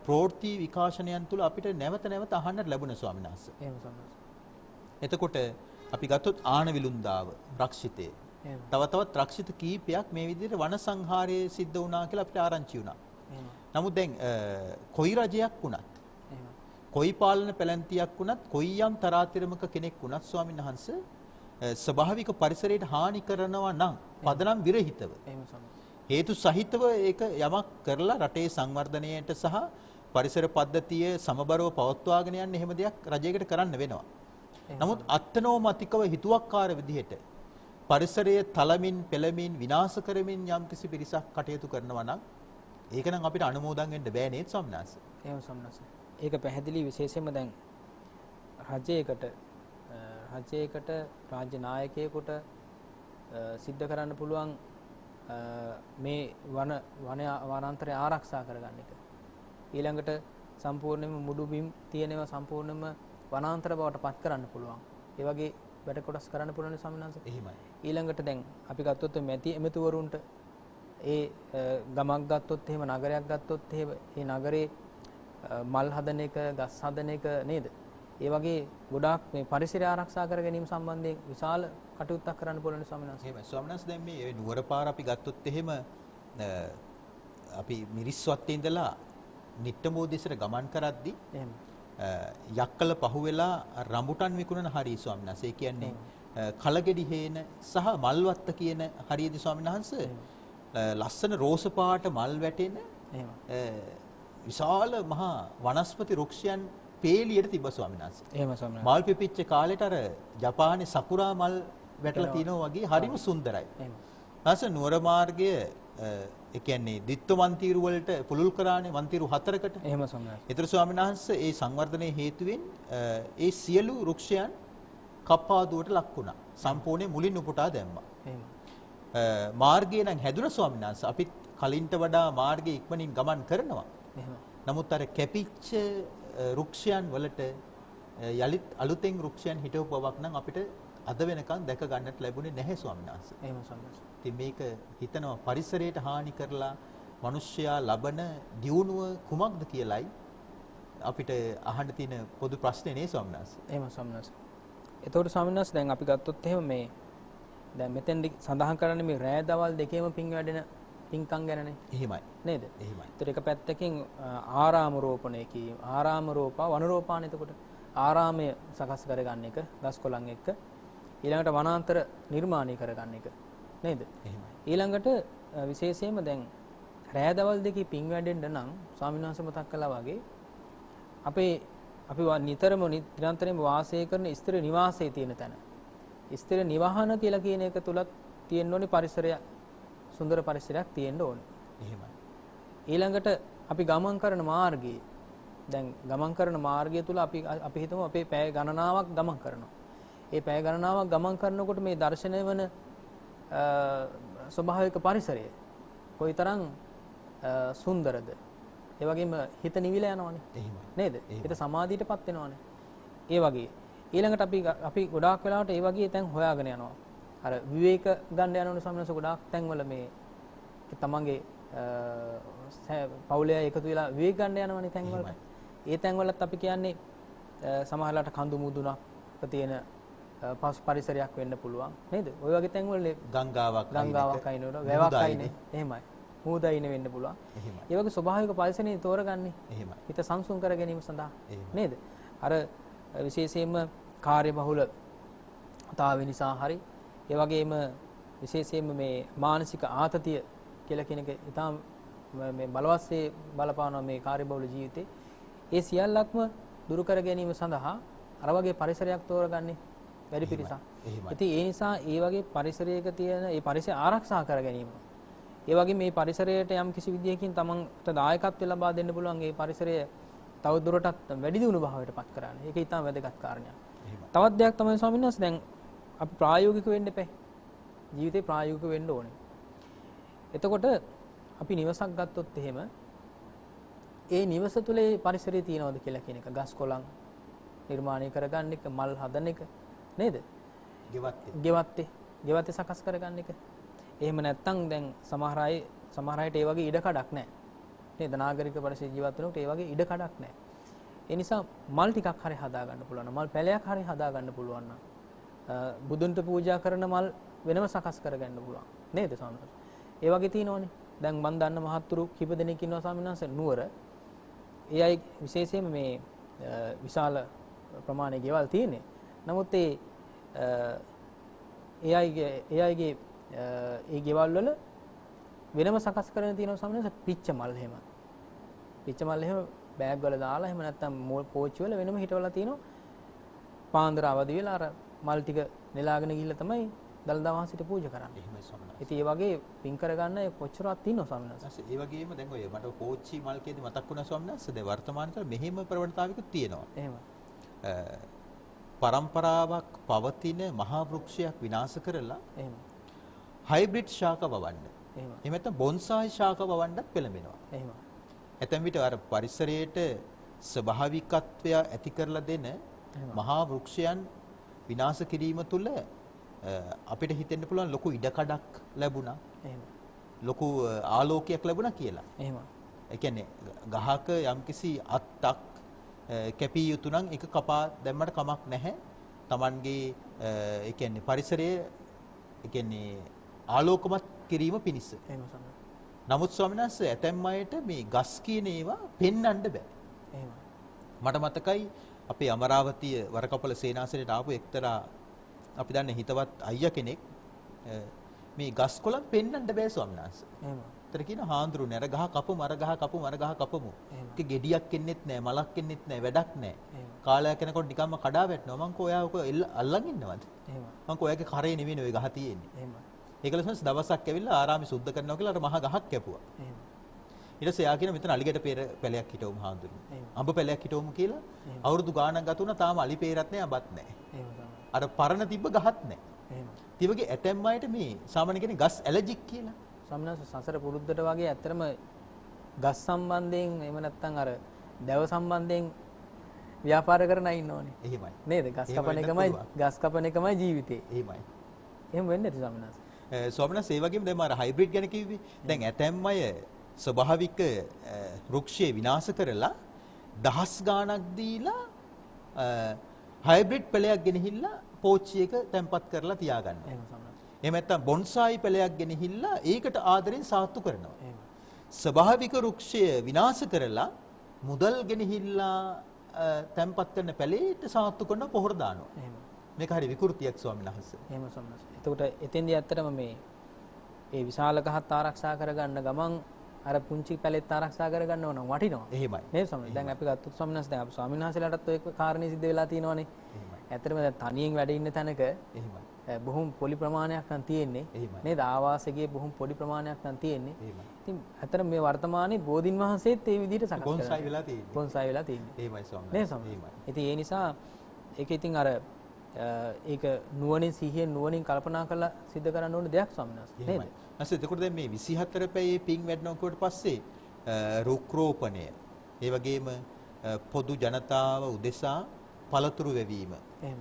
Speaker 2: ප්‍රවෘත්ති විකාශනයන් තුල අපිට නැවත අහන්නට ලැබුණ ස්වාමීන් වහන්සේ.
Speaker 3: එහෙම ස්වාමීන් වහන්සේ.
Speaker 2: එතකොට අපි ගත්තොත් ආනවිලුන්දාව රක්ෂිතේ. තවත් රක්ෂිත කීපයක් මේ විදිහට වන සංහාරයේ සිද්ධ වුණා කියලා අපිට ආරංචි වුණා. නමුත් දැන් කොයි රජයක් වුණත් කොයි පාලන පැලැන්තියක් වුණත් කොයි යම් තරාතිරමක කෙනෙක් වුණත් ස්වාමීන් වහන්සේ ස්වභාවික පරිසරයට හානි කරනවා නම් පදනම් විරහිතව හේතු සහිතව ඒක යමක් කරලා රටේ සංවර්ධනයට සහ පරිසර පද්ධතිය සමබරව පවත්වාගෙන යන්න එහෙම දෙයක් රජයකට කරන්න වෙනවා. නමුත් අත්නෝමතිකව හිතුවක්කාර විදිහට පරිසරයේ තලමින් පෙළමින් විනාශ කරමින් යම්කිසි පිරිසක් කටයුතු කරනවා නම් ඒක නම් අපිට අනුමෝදන් වෙන්න බෑ නේද සම්නාස?
Speaker 3: එහෙම සම්නාස. ඒක පැහැදිලි විශේෂයෙන්ම දැන් රජයකට රාජ්‍ය නායකයෙකුට සිද්ධ කරන්න පුළුවන් මේ වනාන්තරය ආරක්ෂා කරගන්න එක. ඊළඟට සම්පූර්ණයෙන්ම මුඩු බිම් තියෙනවා සම්පූර්ණයෙන්ම වනාන්තර බවට පත් කරන්න පුළුවන්. ඒ වගේ වැඩ කොටස් කරන්න පුළුවන් සම්මානස.
Speaker 2: එහෙමයි.
Speaker 3: ඊළඟට දැන් අපි ගත්තොත් එමෙතුවරුන්ට ඒ ගමක් ගත්තොත් එහෙම නගරයක් ගත්තොත් එහෙම ඒ නගරේ මල් හදන එක, ගස් හදන එක නේද? ඒ වගේ ගොඩාක් මේ පරිසරය ආරක්ෂා කර ගැනීම සම්බන්ධයෙන් විශාල කටයුත්තක් කරන්න පුළුවන් ස්වාමීන් වහන්සේ.
Speaker 2: එහෙමයි. ස්වාමීන් වහන්සේ දැන් මේ නුවර පාර අපි ගත්තොත් එහෙම අපි මිරිස්වත්තේ ඉඳලා නිට්ටමෝදේශට ගමන් කරද්දී
Speaker 3: එහෙම
Speaker 2: යක්කල පහුවෙලා රඹුටන් විකුණන හරිය ස්වාමීන් වහන්සේ. ඒ කියන්නේ කලගෙඩි හේන සහ මල්වත්ත කියන හරියදී ස්වාමීන් වහන්සේ ලස්සන රෝස පාට මල් වැටෙන
Speaker 3: එහෙම
Speaker 2: විශාල මහා වනස්පති වෘක්ෂයන් පේලියට තිබ්බ ස්වාමීන් වහන්සේ.
Speaker 3: එහෙම ස්වාමීන්
Speaker 2: මල් පිපිච්ච කාලෙට අර ජපානයේ සකුරා මල් වැටලා තිනවා වගේ හරිම සුන්දරයි.
Speaker 3: එහෙම.
Speaker 2: ඊට නුවර මාර්ගයේ ඒ කියන්නේ දිත්ත වන්තිරු වලට පුළුල් කරානේ වන්තිරු 4කට.
Speaker 3: එහෙම ස්වාමීන් වහන්සේ.
Speaker 2: ඊතර ස්වාමීන් වහන්සේ ඒ සංවර්ධනයේ හේතුවෙන් ඒ සියලු වෘක්ෂයන් කප්පාදුවට ලක් වුණා. සම්පූර්ණයෙන් මුලින් උපුටා දැම්මා.
Speaker 3: එහෙම.
Speaker 2: මාර්ගය නම් හැදුන ස්වාමීන් වහන්සේ අපිත් කලින්ට වඩා මාර්ගයේ ඉක්මනින් ගමන් කරනවා.
Speaker 3: එහෙම.
Speaker 2: නමුත් අර කැපිච්ච රුක්ෂයන් වලට යලිත් අලුතෙන් රුක්ෂයන් හිටව බවක් නම් අපිට අද වෙනකන් දැක ගන්නට ලැබුණේ නැහැ ස්වාමීන් වහන්සේ.
Speaker 3: එහෙම සම්මත.
Speaker 2: ඉතින් මේක හිතනවා පරිසරයට හානි කරලා මිනිස්සයා ලබන දියුණුව කුමක්ද කියලයි අපිට අහන්න තියෙන පොදු ප්‍රශ්නේ නේ ස්වාමීන් වහන්සේ.
Speaker 3: එහෙම සම්මත. එතකොට ස්වාමීන් වහන්සේ දැන් අපි ගත්තොත් එහෙම මේ දැන් මෙතෙන්දි සඳහන් කරන්නේ මේ රෑ දවල් දෙකේම පිං වැඩෙන පිංකම් ගැනනේ.
Speaker 2: එහෙමයි.
Speaker 3: නේද?
Speaker 2: එහෙමයි.
Speaker 3: ඒතර එක පැත්තකින් ආරාම රෝපණය කීම ආරාම රෝපා වනරෝපාන එතකොට ආරාමය සකස් කරගන්න එක ගස් කොළන් එක්ක ඊළඟට වනාන්තර නිර්මාණය කරගන්න එක නේද?
Speaker 2: එහෙමයි.
Speaker 3: ඊළඟට විශේෂයෙන්ම දැන් රෑ දවල් දෙකේ පිං වැඩෙන්න නම් ස්වාමීන් වහන්සේ මතක් කළා වගේ අපි නිතරම නිරන්තරයෙන්ම වාසය කරන ස්ථිර නිවාසයේ තියෙන තැන ස්ථිර නිවහන කියලා කියන එක තුලත් තියෙන්න ඕනේ පරිසරය සුන්දර පරිසරයක් තියෙන්න ඕනේ.
Speaker 2: එහෙමයි.
Speaker 3: ඊළඟට අපි ගමන් කරන මාර්ගයේ දැන් ගමන් කරන මාර්ගය තුල අපි හිතමු අපේ පැය ගණනාවක් ගමන් කරනවා. ඒ පැය ගණනාවක් ගමන් කරනකොට මේ දර්ශනය වන ස්වභාවික පරිසරය කොයිතරම් සුන්දරද. ඒ වගේම හිත නිවිලා යනවනේ.
Speaker 2: එහෙමයි.
Speaker 3: නේද? හිත සමාධියටපත් වෙනවනේ. ඒ වගේ ඊළඟට අපි ගොඩාක් වෙලාවට ඒ වගේ තැන් හොයාගෙන යනවා. අර විවේක ගන්න යනවනේ සම්මත ගොඩාක් තැන්වල මේ තමන්ගේ පවුලේ එකතු වෙලා විවේක ගන්න යනවනේ තැන්වලට. ඒ තැන්වලත් අපි කියන්නේ සමහරලාට කඳු මුදුනක් තියෙන පරිසරයක් වෙන්න පුළුවන් නේද? ওই වගේ තැන්වල ගංගාවක් අයිනවල වැවක් අයිනේ. එහෙමයි. මූදයින වෙන්න පුළුවන්.
Speaker 2: එහෙමයි.
Speaker 3: ඒ වගේ ස්වභාවික පරිසරය තෝරගන්නේ.
Speaker 2: එහෙමයි.
Speaker 3: හිත සංසුන් කර ගැනීම සඳහා නේද? අර විශේෂයෙන්ම කාර්යබහුලතාවය නිසා හරි ඒ වගේම විශේෂයෙන්ම මේ මානසික ආතතිය කියලා කියන එක ඉතාම මේ බලවත්සේ බලපානවා මේ කාර්යබහුල ජීවිතේ. ඒ සියල්ලක්ම දුරු කර ගැනීම සඳහා අර වගේ පරිසරයක් තෝරගන්නේ වැඩි පිරිසක්. ඉතින් ඒ නිසා ඒ වගේ පරිසරයක තියෙන ඒ පරිසරය ආරක්ෂා කර ගැනීම. ඒ වගේ මේ පරිසරයට යම් කිසි විදියකින් තමන්ට දායකත්වය ලබා දෙන්න පුළුවන් ඒ පරිසරය තව දුරටත් වැඩි දියුණු භාවයට පත් කරන්න. ඒක ඉතාම වැදගත් කාරණයක්. තවත් දෙයක් තමයි ස්වාමීන් වහන්සේ දැන් අපි ප්‍රායෝගික වෙන්න එපා. ජීවිතේ ප්‍රායෝගික වෙන්න ඕනේ. එතකොට අපි නිවසක් ගත්තොත් එහෙම ඒ නිවස තුලේ පරිසරය තියනවද කියලා කියන එක ගස් කොළන් නිර්මාණය කරගන්න එක මල් හදන එක නේද? ගෙවත්තේ සකස් කරගන්න එක. එහෙම නැත්නම් දැන් සමහර අයට ඒ වගේ ඉඩ කඩක් නැහැ. නේද? නාගරික පරිසර ජීවත් වෙනකොට ඒ වගේ ඉඩ කඩක් නැහැ. ඒ නිසා මල් ටිකක් හරි හදා ගන්න පුළුවන්. මල් පැලයක් හරි හදා ගන්න පුළුවන් නම් බුදුන්ට පූජා කරන මල් වෙනම සකස් කරගන්න පුළුවන්. නේද ස්වාමීන් වහන්සේ? ඒ වගේ තියෙනවනේ. දැන් මම දන්න මහත්තුරු කිප දෙනෙක් ඉන්නවා ස්වාමීන් වහන්සේ නුවර. ඒ අය විශේෂයෙන්ම මේ විශාල ප්‍රමාණයේ ගෙවල් තියෙන්නේ. නමුත් ඒ අයගේ ඒ ගෙවල් වල වෙනම සකස් කරගෙන තියෙනවා ස්වාමීන් වහන්සේ පිච්ච මල් එහෙම. පිච්ච මල් එහෙම බෑග් වල දාලා එහෙම නැත්නම් පෝච්චි වල වෙනම හිටවලා තිනවා. පාන්දර අවදි වෙලා අර මල් ටික නෙලාගෙන ගිහිල්ලා තමයි දළදා වහන්සේට පූජා කරන්නේ.
Speaker 2: එහෙමයි ස්වාමීන් වහන්සේ.
Speaker 3: ඉතින් ඒ වගේ පින් කරගන්න කොච්චරක් තියෙනවද ස්වාමීන් වහන්සේ?
Speaker 2: ඒ වගේම දැන් ඔය මට පෝච්චි මල් කියේදී මතක් වුණා ස්වාමීන් වහන්සේ දැන් වර්තමාන කාලේ මෙහෙම ප්‍රවණතාවයකුත් තියෙනවා.
Speaker 3: එහෙම.
Speaker 2: පරම්පරාවක් පවතින මහා වෘක්ෂයක් විනාශ කරලා
Speaker 3: එහෙම.
Speaker 2: හයිබ්‍රිඩ් ශාක වවන්න.
Speaker 3: එහෙම.
Speaker 2: එහෙම නැත්නම් බොන්සායි ශාක වවන්නත් පෙළඹෙනවා.
Speaker 3: එහෙම.
Speaker 2: ඇතැම් විට අර පරිසරයට ස්වභාවිකත්වය ඇති කරලා දෙන මහා වෘක්ෂයන් විනාශ කිරීම තුළ අපිට හිතෙන්න පුළුවන් ලොකු ඉඩකඩක් ලැබුණා.
Speaker 3: එහෙම.
Speaker 2: ලොකු ආලෝකයක් ලැබුණා කියලා.
Speaker 3: එහෙම.
Speaker 2: ඒ කියන්නේ ගහක යම්කිසි අත්තක් කැපිය යුතු නම් ඒක කපා දැම්මට කමක් නැහැ. Tamanගේ ඒ කියන්නේ පරිසරයේ ඒ කියන්නේ ආලෝකමත් කිරීම පිණිස.
Speaker 3: එහෙම සම්මත.
Speaker 2: නමුත් ස්වාමීන් වහන්සේ ඇතැම් අයට මේ ගස් කියන ඒවා පෙන්වන්න බෑ.
Speaker 3: එහෙම.
Speaker 2: මට මතකයි අපේ අමරාවතිය වරකපොළ සේනාසනයට ආපු එක්තරා අපි දන්නේ හිතවත් අයියා කෙනෙක් මේ ගස් කොළන් පෙන්වන්න බෑ ස්වාමීන් වහන්සේ.
Speaker 3: එහෙම.
Speaker 2: ඒතර කියන හාඳුරුනේ අර ගහ කපමු අර ගහ කපමු අර ගහ කපමු. ඒක ගෙඩියක් එන්නෙත් නෑ මලක් එන්නෙත් නෑ වැඩක් නෑ. කාලයක් යනකොට නිකම්ම කඩා වැටෙනවා. මං කෝ ඔයා ඔක අල්ලන් ඉන්නවද? එහෙම. මං කෝ ඔයාගේ කරේ නෙවෙයි ඔය ගහ තියෙන්නේ. එහෙම. ඒකල සංස් දවසක් ඇවිල්ලා ආරාමේ සුද්ධ කරනවා කියලා අර මහ ගහක් කැපුවා. එහෙම. ඊට පස්සේ යා කියන මෙතන අලිගැට පෙර පැලයක් හිටවමු හාඳුරුනේ. අඹ පැලයක් හිටවමු කියලා අවුරුදු ගාණක් ගත වුණා තාම අලි පෙරක් නෑ අඹත් නෑ. එහෙම තමයි. අර පරණ තිබ්බ ගහත් නෑ. ඒ වගේ ඇතැම් අයට මේ සාමාන්‍ය කියන්නේ ගස් ඇලර්ජික් කියලා.
Speaker 3: සම්මනස සසර පුරුද්දට වගේ ඇත්තටම ගස් සම්බන්ධයෙන් එහෙම නැත්නම් අර දැව සම්බන්ධයෙන් ව්‍යාපාර කරන අය ඉන්නෝනේ.
Speaker 2: එහෙමයි.
Speaker 3: නේද? ගස් කපන එකමයි ජීවිතේ.
Speaker 2: එහෙමයි.
Speaker 3: එහෙම වෙන්නේ නැති සම්මනස.
Speaker 2: ස්වාමිනාස් ඒ වගේම දැන් මම හයිබ්‍රිඩ් ගැන කිව්වේ. දැන් ඇතැම් අය ස්වභාවික වෘක්ෂය විනාශ කරලා දහස් ගාණක් දීලා හයිබ්‍රිඩ් පෙළයක් ගෙනහිල්ලා පෝච්චියක තැම්පත් කරලා තියාගන්නවා.
Speaker 3: එහෙම සම්මනස.
Speaker 2: එහෙම නැත්නම් බොන්සායි පෙළයක් ගෙනහිල්ලා ඒකට ආදරෙන් සාත්තු කරනවා. ස්වභාවික වෘක්ෂය විනාශ කරලා මුදල් ගෙනහිල්ලා තැම්පත් කරන පැලේට සාත්තු කරන පොහොර දානවා.
Speaker 3: එහෙම.
Speaker 2: මේක හරි විකෘතියක් ස්වාමීන් වහන්සේ.
Speaker 3: එහෙම සම්මනස. එතකොට එතෙන්දී ඇත්තටම මේ ඒ විශාල ගහත් ආරක්ෂා කරගන්න ගමන් අර පුංචි පැලෙත් ආරක්ෂා කරගන්න ඕන වටිනවා.
Speaker 2: එහෙමයි.
Speaker 3: නේද ස්වාමීනි? දැන් අපි ගත්තොත් ස්වාමීන් වහන්සේ දැන් අපි ස්වාමීන් වහන්සේලාටත් ඔය කාරණේ සිද්ධ වෙලා තියෙනවානේ.
Speaker 2: එහෙමයි.
Speaker 3: ඇත්තටම දැන් තනියෙන් වැඩ ඉන්න තැනක
Speaker 2: එහෙමයි.
Speaker 3: බොහොම පොඩි ප්‍රමාණයක් නම් තියෙන්නේ. නේද? ආවාසයේ බොහොම පොඩි ප්‍රමාණයක් නම් තියෙන්නේ.
Speaker 2: එහෙමයි.
Speaker 3: ඉතින් ඇත්තට මේ වර්තමානයේ බෝධින් වහන්සේත් ඒ විදිහට සකස් කරලා
Speaker 2: බොන්සායි වෙලා තියෙන්නේ.
Speaker 3: බොන්සායි වෙලා තියෙන්නේ.
Speaker 2: එහෙමයි ස්වාමීන්
Speaker 3: නේද
Speaker 2: වහන්සේ.
Speaker 3: ස්වාමීනි? ඉතින් ඒ නිසා ඒක ඉතින් අර ඒක නුවණින් සිහියෙන් නුවණින් කල්පනා කරලා සිද්ධ කරන්න ඕන දෙයක් ස්වාමීන් වහන්සේ. නේද?
Speaker 2: නැසෙ එතකොට දැන් මේ 24 පැයේ පින් වැඩනකොට පස්සේ රුක් රෝපණය ඒ වගේම පොදු ජනතාව උදෙසා පළතුරු වැවීම
Speaker 3: එහෙම.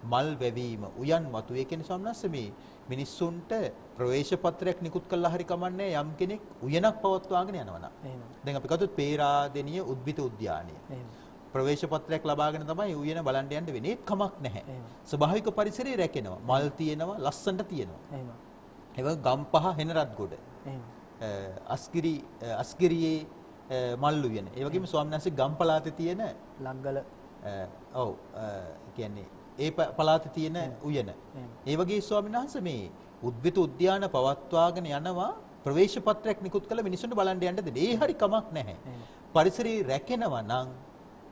Speaker 2: මල් වැවීම උයන් වතු ඒ කියන්නේ සම්නස්ස මේ මිනිස්සුන්ට ප්‍රවේශ පත්‍රයක් නිකුත් කළා හරි කමන්නේ යම් කෙනෙක් උයනක් පවත්වාගෙන යනවා නම්.
Speaker 3: එහෙම.
Speaker 2: දැන් අපි ගත්තොත් පේරාදෙණිය උද්භිත උද්‍යානය.
Speaker 3: එහෙම.
Speaker 2: ප්‍රවේශ පත්‍රයක් ලබාගෙන තමයි උයන බලන්න යන්න වෙන්නේ. ඒත් කමක් නැහැ. ස්වභාවික පරිසරය රැකෙනවා. මල් තියෙනවා, ලස්සනට තියෙනවා.
Speaker 3: එහෙම.
Speaker 2: ඒ වගේ ගම්පහ හෙනරත්ගොඩ.
Speaker 3: එහෙම.
Speaker 2: අස්ගිරියේ මල් උයන. ඒ වගේම ස්වාමීන් වහන්සේ ගම් පළාතේ තියෙන
Speaker 3: ලග්ගල
Speaker 2: ඔව් කියන්නේ ඒ පළාතේ තියෙන උයන. ඒ වගේ ස්වාමීන් වහන්සේ මේ උද්භිත උද්‍යාන පවත්වාගෙන යනවා ප්‍රවේශ පත්‍රයක් නිකුත් කළ මිනිස්සුන්ට බලන්න යන්න දෙන්නේ. ඒ හරි කමක් නැහැ. පරිසරය රැකෙනවා නම්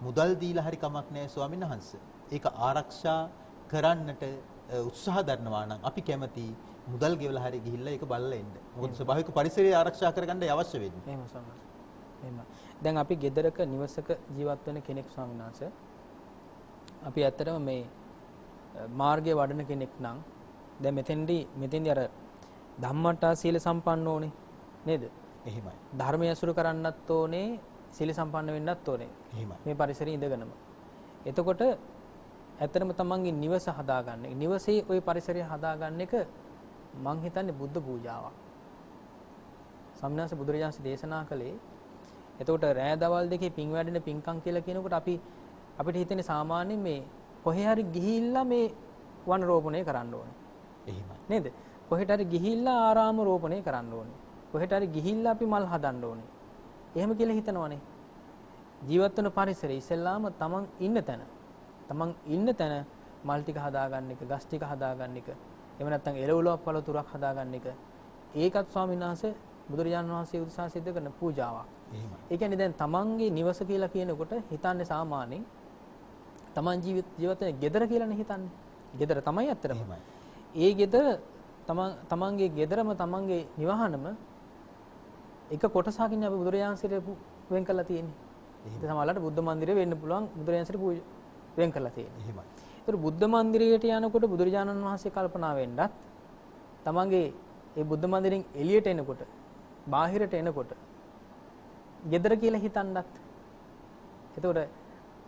Speaker 2: මුදල් දීලා හරි කමක් නැහැ ස්වාමීන් වහන්සේ. ඒක ආරක්ෂා කරන්නට උත්සාහ දරනවා නම් අපි කැමති මුදල් ගෙවලා හරි ගිහිල්ලා ඒක බලලා එන්න. මොකද ස්වභාවික පරිසරය ආරක්ෂා කරගන්න අවශ්‍ය වෙන්නේ.
Speaker 3: එහෙම සම්මත. එහෙම. දැන් අපි ගෙදරක නිවසක ජීවත් වෙන කෙනෙක් ස්වාමීන් වහන්සේ. අපි ඇත්තටම මේ මාර්ගයේ වඩන කෙනෙක් නම් දැන් මෙතෙන්දී අර ධම්මට්ටා සීල සම්පන්න ඕනේ නේද?
Speaker 2: එහෙමයි.
Speaker 3: ධර්මය අසුර කරන්නත් ඕනේ, සීල සම්පන්න වෙන්නත් ඕනේ.
Speaker 2: එහෙමයි.
Speaker 3: මේ පරිසරයේ ඉඳගෙනම. එතකොට ඇත්තටම තමන්ගේ නිවස හදාගන්න. නිවසේ ওই පරිසරය හදාගන්න එක මං හිතන්නේ බුද්ධ පූජාවක්. සම්මාස බුදුරජාණන් දේශනා කළේ. එතකොට රෑ දවල් දෙකේ පින් වැඩෙන පින්කම් කියලා කියනකොට අපිට හිතෙන්නේ සාමාන්‍යයෙන් මේ කොහේ හරි ගිහිල්ලා මේ වන රෝපණය කරන්න ඕනේ.
Speaker 2: එහෙමයි.
Speaker 3: නේද? කොහෙට හරි ගිහිල්ලා ආරාම රෝපණය කරන්න ඕනේ. කොහෙට හරි ගිහිල්ලා අපි මල් හදන්න ඕනේ. එහෙම කියලා හිතනවනේ. ජීවත් වෙන පරිසරය ඉස්සෙල්ලාම තමන් ඉන්න තැන මල් ටික හදාගන්න එක, ගස් ටික හදාගන්න එක, එහෙම නැත්නම් එළවලුවක් පළතුරක් හදාගන්න එක. ඒකත් ස්වාමීන් වහන්සේ බුදුරජාණන් වහන්සේ උදෙසා සිද්ධ කරන පූජාවක්.
Speaker 2: එහෙමයි.
Speaker 3: ඒ කියන්නේ දැන් තමන්ගේ නිවස කියලා කියනකොට හිතන්නේ සාමාන්‍යයෙන් තමන් ජීවත් වෙන ගෙදර කියලානේ හිතන්නේ. ගෙදර තමයි ඇත්තටම. ඒ ගෙදර තමන්ගේ ගෙදරම තමන්ගේ නිවහනම එක කොටසකින් අපි බුදුරජාණන්සේට වෙන් කරලා තියෙන්නේ. ඒක සමහරවිට බුද්ධ මන්දිරේ වෙන්න පුළුවන් බුදුරජාණන්සේට වෙන් කරලා තියෙන්නේ.
Speaker 2: එහෙමයි.
Speaker 3: ඒතර බුද්ධ මන්දිරයට යනකොට බුදුරජාණන් වහන්සේ කල්පනා වෙන්නත් තමන්ගේ ඒ බුද්ධ මන්දිරෙන් එළියට එනකොට බාහිරට එනකොට ගෙදර කියලා හිතන්නත්. එතකොට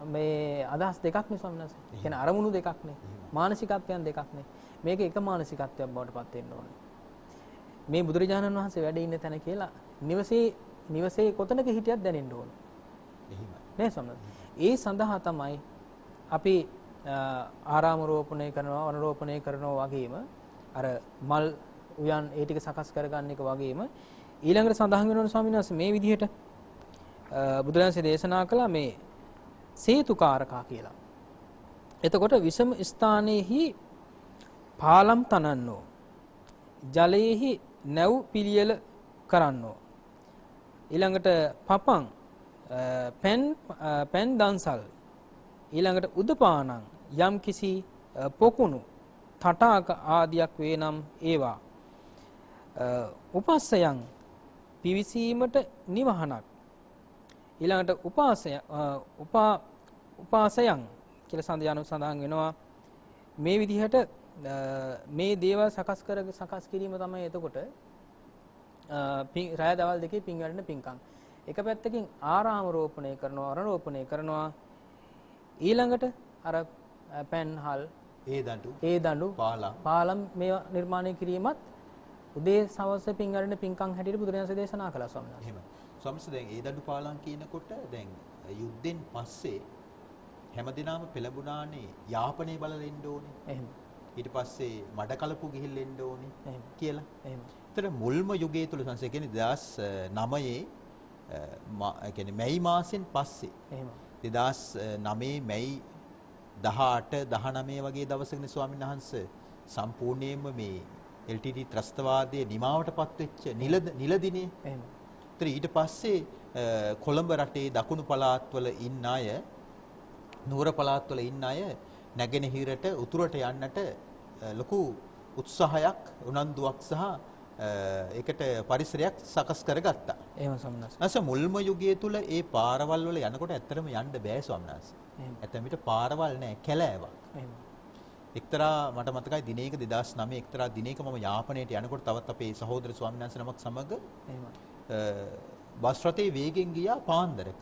Speaker 3: මේ අදහස් දෙකක් නේ ස්වාමීන් වහන්සේ. කියන්නේ අරමුණු දෙකක් නේ. මානසිකත්වයන් දෙකක් නේ. මේක එක මානසිකත්වයක් බවට පත් වෙන්න ඕනේ. මේ බුදුරජාණන් වහන්සේ වැඩ ඉන්න තැන කියලා නිවසේ කොතනක හිටියත් දැනෙන්න ඕනේ.
Speaker 2: එහෙමයි.
Speaker 3: නේ ස්වාමීන් වහන්සේ. ඒ සඳහා තමයි අපි ආරාම රෝපණය කරනවා, වන රෝපණය කරනවා වගේම අර මල් උයන් ඒ ටික සකස් කරගන්න එක වගේම ඊළඟට සඳහන් වෙනවා ස්වාමීන් වහන්සේ මේ විදිහට බුදුරජාණන්සේ දේශනා කළා මේ සේතුකාරකා කියලා. එතකොට විසම ස්ථානයේහි පාලම් තනන්නෝ ජලයේහි නැව් පිළියෙල කරන්නෝ ඊළඟට පපං පෙන් දන්සල් ඊළඟට උදපානං යම් කිසි පොකුණු තටාක ආදියක් වේ නම් ඒවා උපස්සයන් පිවිසීමට නිවහනක් ඊළඟට උපාසයන් කියලා සඳහන් වෙනවා මේ විදිහට මේ දේවල් සකස් කිරීම තමයි එතකොට රාය දවල් දෙකේ පින් වැඩෙන පින්කම්. එක පැත්තකින් ආරාම රෝපණය කරනවා, අරරෝපණය කරනවා. ඊළඟට අර පැන්හල්, ඒ දඬු, පාලම් මේවා නිර්මාණය කිරීමත් උදේ සවස පින් වැඩෙන පින්කම් හැටියට බුදුරජාණන් දේශනා කළා ස්වාමීන් වහන්සේ.
Speaker 2: එහෙම. ස්වාමීන් වහන්සේ දැන් ඒ දඬු පාලම් කියනකොට දැන් යුද්ධෙන් පස්සේ හැමදිනම පෙළඹුණානේ යාපනයේ බලලා ඉන්න ඕනේ.
Speaker 3: එහෙම.
Speaker 2: ඊට පස්සේ මඩ කලපු ගිහිල්ලා එන්න ඕනේ කියලා.
Speaker 3: එහෙම.
Speaker 2: ඒතර මුල්ම යුගයේ තුල සංසය කියන්නේ 2009 ඒ කියන්නේ මැයි මාසෙන් පස්සේ.
Speaker 3: එහෙම.
Speaker 2: 2009 මැයි 18 19 වගේ දවසකනේ ස්වාමීන් වහන්සේ සම්පූර්ණයෙන්ම මේ LTT ත්‍රස්තවාදයේ නිමාවටපත් වෙච්ච නිලදිනේ.
Speaker 3: එහෙම.
Speaker 2: ඒතර ඊට පස්සේ කොළඹ රටේ දකුණු පළාත්වල ඉන්න අය, නුවර පළාත්වල ඉන්න අය නැගෙනහිරට උතුරට යන්නට ලොකු උත්සාහයක්, උනන්දුවක් සහ ඒකට පරිසරයක් සකස් කරගත්තා.
Speaker 3: එහෙම ස්වාමීන් වහන්සේ.
Speaker 2: නැස මුල්ම යුගයේ තුල ඒ පාරවල් වල යනකොට ඇත්තටම යන්න බෑ ස්වාමීන් වහන්සේ. ඇත්තම විට පාරවල් නැහැ, කැලෑවක්.
Speaker 3: එහෙම.
Speaker 2: එක්තරා මට මතකයි දිනයක 2009 එක්තරා දිනයක මම යාපනයට යනකොට තවත් අපේ සහෝදර ස්වාමීන් වහන්සේ නමක් සමග බස් රථයේ වේගෙන් ගියා පාන්දරක.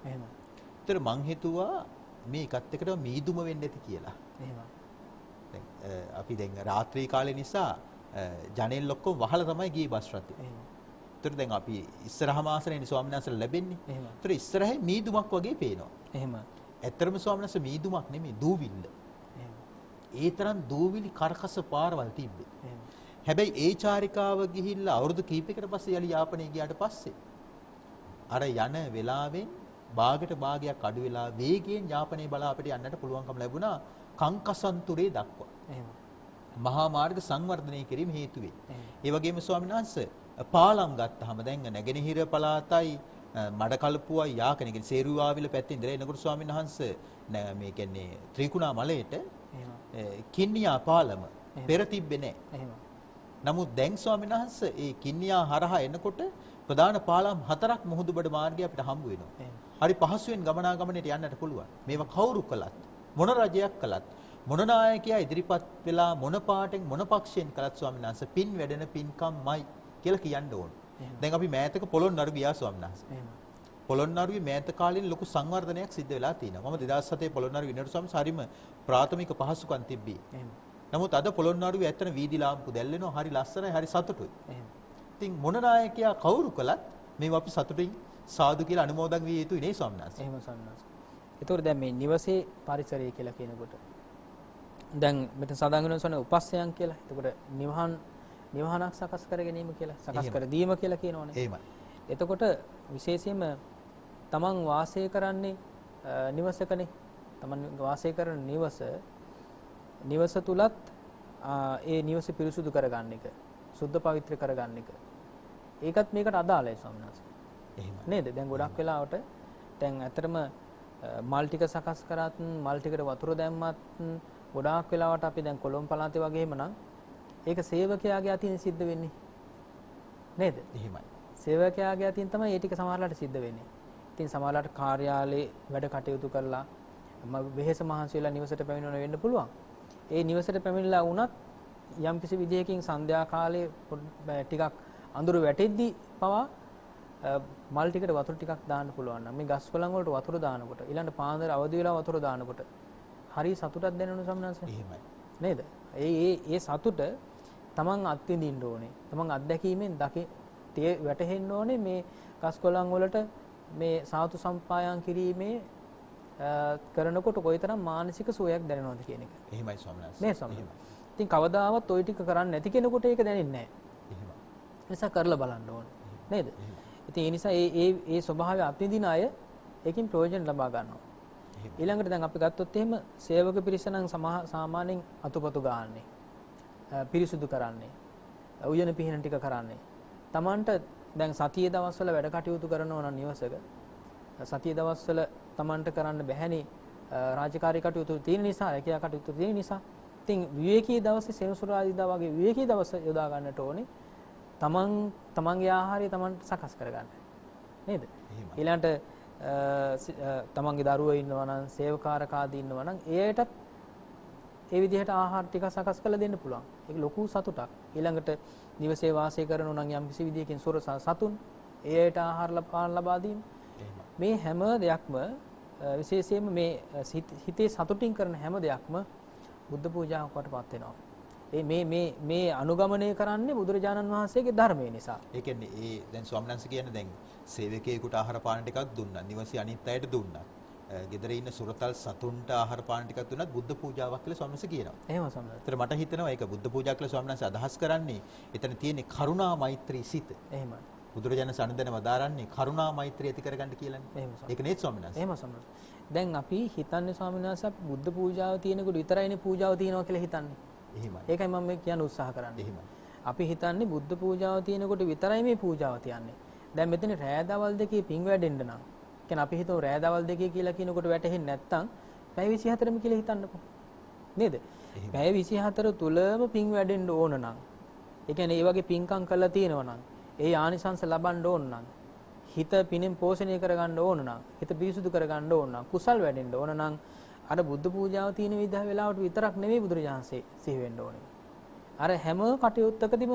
Speaker 3: එහෙම.
Speaker 2: ඒතර මං හිතුවා මේ එකත් එක්කම මීදුම වෙන්න ඇති කියලා.
Speaker 3: එහෙම.
Speaker 2: දැන් අපි දැන් රාත්‍රී කාලේ නිසා ජනෙල් ඔක්කොම වහලා තමයි ගියේ බස් රථේ.
Speaker 3: එහෙම.
Speaker 2: ඒතර දැන් අපි ඉස්සරහම ආසනේනේ ස්වාමීන් වහන්සේලා ලැබෙන්නේ.
Speaker 3: එහෙම.
Speaker 2: ඒතර ඉස්සරහේ මීදුමක් වගේ පේනවා.
Speaker 3: එහෙම.
Speaker 2: ඇත්තරම ස්වාමීන් වහන්සේ මීදුමක් නෙමෙයි දූවිල්ල.
Speaker 3: එහෙම.
Speaker 2: ඒ තරම් දූවිලි කරකස පාරවල් තිබ්බේ.
Speaker 3: එහෙම.
Speaker 2: හැබැයි ඒ චාරිකාව ගිහිල්ලා අවුරුදු කීපයකට පස්සේ යලි යාපනයේ ගියාට පස්සේ අර යන වෙලාවෙන් භාගයට භාගයක් අඩු වෙලා වේගයෙන් යාපනයේ බලා අපිට යන්නට පුළුවන්කම ලැබුණා කංකසන්තුරේ දක්වා.
Speaker 3: එහෙම.
Speaker 2: මහා මාර්ග සංවර්ධනය කිරීම හේතුවෙන්. ඒ වගේම ස්වාමීන් වහන්සේ පාලම් ගත්තාම දැන් නැගෙනහිර පළාතයි මඩකලපුවයි යාකන කියන්නේ සේරුවාවිල පැත්තේ ඉඳලා එනකොට ස්වාමීන් වහන්සේ මේ කියන්නේ ත්‍රිකුණා මලයට කින්නියා පාලම පෙර තිබ්බේ නැහැ.
Speaker 3: එහෙම.
Speaker 2: නමුත් දැන් ස්වාමීන් වහන්සේ ඒ කින්නියා හරහා එනකොට ප්‍රධාන පාලම් 4ක් මුහුදුබඩ මාර්ගය අපිට හම්බ වෙනවා. හරි පහසුවෙන් ගමනාගමනයට යන්නට පුළුවන්. මේවා කවුරු කළත්, මොන රජයක් කළත්, මොන නායකයා ඉදිරිපත් වෙලා මොන පාටෙන් මොන පක්ෂයෙන් කළත් ස්වාමීන් වහන්සේ පින් වැඩෙන පින්කම්මයි කියලා කියන්න ඕන. දැන් අපි මෑතක පොළොන්නරු ගියා ස්වාමීන් වහන්සේ. පොළොන්නරුවේ මෑත කාලේ ලොකු සංවර්ධනයක් සිද්ධ වෙලා තියෙනවා. මම 2007 පොළොන්නරු විනර ස්වාමීන් හරිම ප්‍රාථමික පහසුකම් තිබ්බේ. නමුත් අද පොළොන්නරුවේ ඇත්තන වීදි ලාම්පු දැල්වෙනවා, හරි ලස්සනයි, හරි සතුටුයි. ඉතින් මොන නායකයා කවුරු කළත් මේවා අපි සතුටින් සාදු කියලා අනුමෝදන් විය යුතුයි නේ ස්වාමීන් වහන්සේ.
Speaker 3: එහෙම ස්වාමීන් වහන්සේ. ඒතකොට දැන් මේ නිවසේ පරිසරය කියලා කියනකොට දැන් මෙතන සඳහන් වෙනවා සෝන උපස්සයන් කියලා. එතකොට නිවහනක් සකස් කර ගැනීම කියලා, සකස් කර දීම කියලා කියනෝනේ.
Speaker 2: එහෙමයි.
Speaker 3: එතකොට විශේෂයෙන්ම තමන් වාසය කරන්නේ නිවසකනේ. තමන් වාසය කරන නිවස තුලත් ඒ නිවස පිරිසුදු කරගන්න එක, සුද්ධ පවිත්‍ර කරගන්න එක. ඒකත් මේකට අදාළයි ස්වාමීන් වහන්සේ.
Speaker 2: එහෙමයි.
Speaker 3: නේද? දැන් ගොඩක් වෙලාවට දැන් ඇත්තටම මල් ටික සකස් කරත්, මල් ටිකට වතුර දැම්මත් ගොඩාක් වෙලාවට අපි දැන් කොළඹ පළාතේ වගේම නම් ඒක සේවකයාගේ අතින් සිද්ධ වෙන්නේ. නේද?
Speaker 2: එහෙමයි.
Speaker 3: සේවකයාගේ අතින් තමයි මේ ටික සමහරලාට සිද්ධ වෙන්නේ. ඉතින් සමහරලාට කාර්යාලයේ වැඩ කටයුතු කරලා වෙහෙස මහන්සි වෙලා නිවසට පැමිණෙන්න වෙන්න පුළුවන්. ඒ නිවසට පැමිණලා වුණත් යම් කිසි විදිහකින් සන්ධ්‍යා කාලේ ටිකක් අඳුර වැටෙද්දි පවා මල් ටිකට වතුර ටිකක් දාන්න පුළුවන් නම් මේ ගස් කොළන් වලට වතුර දානකොට ඊළඟ පාන්දර අවදි වෙලා වතුර දානකොට හරි සතුටක් දැනෙනු සම්මනස.
Speaker 2: එහෙමයි.
Speaker 3: නේද? ඒ සතුට තමන් අත්විඳින්න ඕනේ. තමන් අත්දැකීමෙන් වැටහෙන්න ඕනේ මේ ගස් කොළන් වලට මේ සාතු සම්පායන් කිරීමේ කරනකොට කොයිතරම් මානසික සුවයක් දැනෙනවද කියන එක.
Speaker 2: එහෙමයි ස්වාමීන් වහන්සේ.
Speaker 3: නේ ස්වාමීන් වහන්සේ. ඉතින් කවදාවත් ওই ටික කරන්නේ නැති කෙනෙකුට ඒක දැනෙන්නේ නැහැ.
Speaker 2: එහෙමයි.
Speaker 3: නිසා කරලා බලන්න ඕනේ. නේද? ඉතින් ඒ නිසා ඒ ස්වභාවය අත්විඳින අය ඒකෙන් ප්‍රයෝජන ලබා ගන්නවා. ඊළඟට දැන් අපි ගත්තොත් එහෙම සේවක පිරිස නම් සාමාන්‍යයෙන් අතුපතු ගන්නනේ. පිරිසුදු කරන්නේ. උයන පිහින ටික කරන්නේ. Tamanට දැන් සතියේ දවස්වල වැඩ කටයුතු කරනවා නම් නිවසක සතියේ දවස්වල Tamanට කරන්න බැහැනේ රාජකාරී කටයුතු තියෙන නිසා, රැකියා කටයුතු තියෙන නිසා. ඉතින් විවේකී දවසේ සෙනසුරාදා වගේ විවේකී දවස් යොදා ගන්නට ඕනේ. තමන්ගේ ආහාරය තමන්ට සකස් කරගන්න. නේද? ඊළඟට තමන්ගේ දරුවෝ ඉන්නවා නම්, සේවකාරකාදී ඉන්නවා නම් එයටත් ඒ විදිහට ආහාර ටික සකස් කරලා දෙන්න පුළුවන්. ඒක ලොකු සතුටක්. ඊළඟට නිවසේ වාසය කරන නම් යම් කිසි විදිහකින් සොර සතුන් ඒයට ආහාර ලබා දීම. මේ හැම දෙයක්ම විශේෂයෙන්ම මේ හිතේ සතුටින් කරන හැම දෙයක්ම බුද්ධ පූජාවක් වටපත් වෙනවා. මේ අනුගමනය කරන්නේ බුදුරජාණන් වහන්සේගේ ධර්මය නිසා.
Speaker 2: ඒ කියන්නේ ඒ දැන් ස්වාමීන් වහන්සේ කියන්නේ දැන් සේවකයෙකුට ආහාර පාන ටිකක් දුන්නා. නිවසේ අනිත් අයට දුන්නා. ගෙදර ඉන්න සුරතල් සතුන්ට ආහාර පාන ටිකක් දුන්නත් බුද්ධ පූජාවක් කියලා ස්වාමීන් වහන්සේ කියනවා.
Speaker 3: එහෙම ස්වාමීන් වහන්සේ.
Speaker 2: ඒතර මට හිතෙනවා ඒක බුද්ධ පූජා කියලා ස්වාමීන් වහන්සේ අදහස් කරන්නේ එතන තියෙන්නේ කරුණා මෛත්‍රී සිත.
Speaker 3: එහෙමයි.
Speaker 2: බුදුරජාණන් සම්දෙන වදාරන්නේ කරුණා මෛත්‍රිය ඇති කරගන්න කියලානේ.
Speaker 3: එහෙම ස්වාමීන්.
Speaker 2: ඒක නේද ස්වාමීන් වහන්සේ?
Speaker 3: එහෙම ස්වාමීන් වහන්සේ. දැන් අපි හිතන්නේ ස්වාමීන් වහන්සේ අපි බුද්ධ පූජාව තියෙනකොට විතරයිනේ පූජාව තියෙනවා කියලා හිතන්නේ.
Speaker 2: එහෙමයි.
Speaker 3: ඒකයි මම මේ කියන්න උත්සාහ කරන්නේ.
Speaker 2: එහෙමයි.
Speaker 3: අපි හිතන්නේ බුද්ධ පූජාව තියෙනකොට විතරයි මේ පූජාව තියන්නේ. දැන් මෙතන රෑ දවල් දෙකේ පින් වැඩෙන්න නම් කියන්නේ අපි හිතමු රෑ දවල් දෙකේ කියලා කියනකොට වැටෙන්නේ නැත්තම් පැය 24ම කියලා හිතන්නකෝ. නේද? පැය 24 තුලම පින් වැඩෙන්න ඕන නම් ඒ කියන්නේ ඒ වගේ පින්කම් කරලා තියෙනවා නම් ඒ ආනිසංස ලබන්න ඕන නම් හිත පිනෙන් පෝෂණය කරගන්න ඕන නම් හිත පිරිසුදු කරගන්න ඕන නම් කුසල් වැඩෙන්න ඕන නම් අර බුද්ධ පූජාව තියෙන විදිහ වෙලාවට විතරක් නෙවෙයි බුදුරජාණන්සේ සිහි වෙන්න ඕනේ. අර හැම කටයුත්තකදීම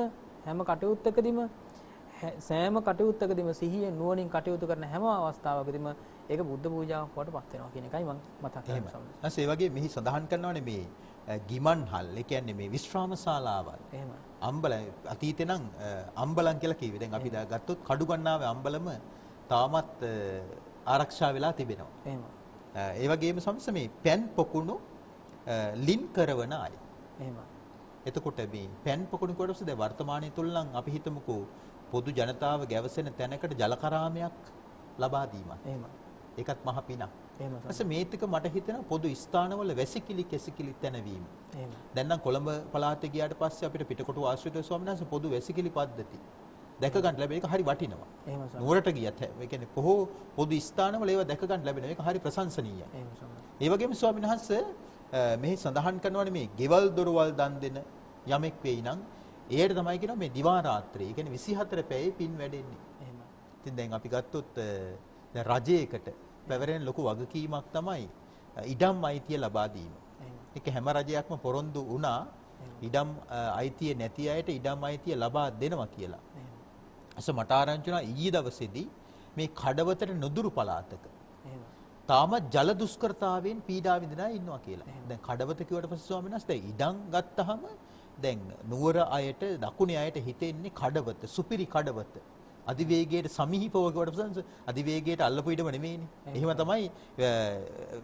Speaker 3: සෑම කටයුත්තකදීම සිහියෙන් නුවණින් කටයුතු කරන හැම අවස්ථාවකදීම ඒක බුද්ධ පූජාවක් වටපත් වෙනවා කියන එකයි මම මතක් කරන්නේ.
Speaker 2: ඒ වගේ මෙහි සඳහන් කරනවානේ මේ ගිමන්හල්, ඒ කියන්නේ මේ විශ්‍රාම ශාලාවල්.
Speaker 3: එහෙම.
Speaker 2: අම්බල අතීතේ නම් අම්බලම් කියලා කිව්වේ. දැන් අපි ගත්තොත් කඩුගන්නාවේ අම්බලම තාමත් ආරක්ෂා වෙලා තිබෙනවා.
Speaker 3: එහෙම.
Speaker 2: ඒ වගේම සමස මේ පෑන් පොකුණු ලින් කරවන අය.
Speaker 3: එහෙම.
Speaker 2: එතකොට මේ පෑන් පොකුණු කොටස දැන් වර්තමානයේ තුල නම් අපි හිතමුකෝ පොදු ජනතාව ගැවසෙන තැනකට ජලකරාමයක් ලබා දීමක්.
Speaker 3: එහෙම.
Speaker 2: ඒකත් මහ පිනක්.
Speaker 3: එහෙම.
Speaker 2: ඊපස්සේ මේතික මට හිතෙනවා පොදු ස්ථානවල වැසිකිලි කැසිකිලි තැනවීම.
Speaker 3: එහෙම.
Speaker 2: දැන් නම් කොළඹ පළාතේ ගියාට පස්සේ අපිට පිටකොටු ආශ්‍රිතව ස්වාමීන් වහන්සේ පොදු වැසිකිලි පද්ධති දැක ගන්න ලැබෙන එක හරි වටිනවා.
Speaker 3: එහෙම සම.
Speaker 2: නුවරට ගියත් ඒ කියන්නේ බොහෝ පොදු ස්ථානවල ඒවා දැක ගන්න ලැබෙන එක හරි ප්‍රශංසනීයයි.
Speaker 3: එහෙම සම.
Speaker 2: ඒ වගේම ස්වාමීන් වහන්සේ මෙහි සඳහන් කරනවානේ මේ ගෙවල් දොරවල් දන් දෙන යමෙක් වෙයි නම් ඒකට තමයි කියනවා මේ දිවා රාත්‍රියේ. ඒ කියන්නේ 24 පැයේ පින් වැඩෙන්නේ.
Speaker 3: එහෙම.
Speaker 2: ඉතින් දැන් අපි ගත්තොත් දැන් රජයකට පැවරෙන ලොකු වගකීමක් තමයි ඉඩම් අයිතිය ලබා දීම. ඒක හැම රජයක්ම පොරොන්දු වුණා ඉඩම් අයිතිය නැති අයට ඉඩම් අයිතිය ලබා දෙනවා කියලා. මට ආරංචි වුණා ඊයේ දවසේදී මේ කඩවතට නුදුරු පළාතක තාමත් ජල දුෂ්කරතාවයෙන් පීඩා විඳින අය ඉන්නවා කියලා. දැන් කඩවත කිව්වට පස්සේ ස්වාමීන් වහන්සේ දැන් ඉඩම් ගත්තාම දැන් නුවර අයට දකුණේ අයට හිතෙන්නේ කඩවත, සුපිරි කඩවත. අධිවේගයට සමීපව කොට පස්සේ අධිවේගයට අල්ලපු ඉඩම නෙමෙයිනේ. එහෙම තමයි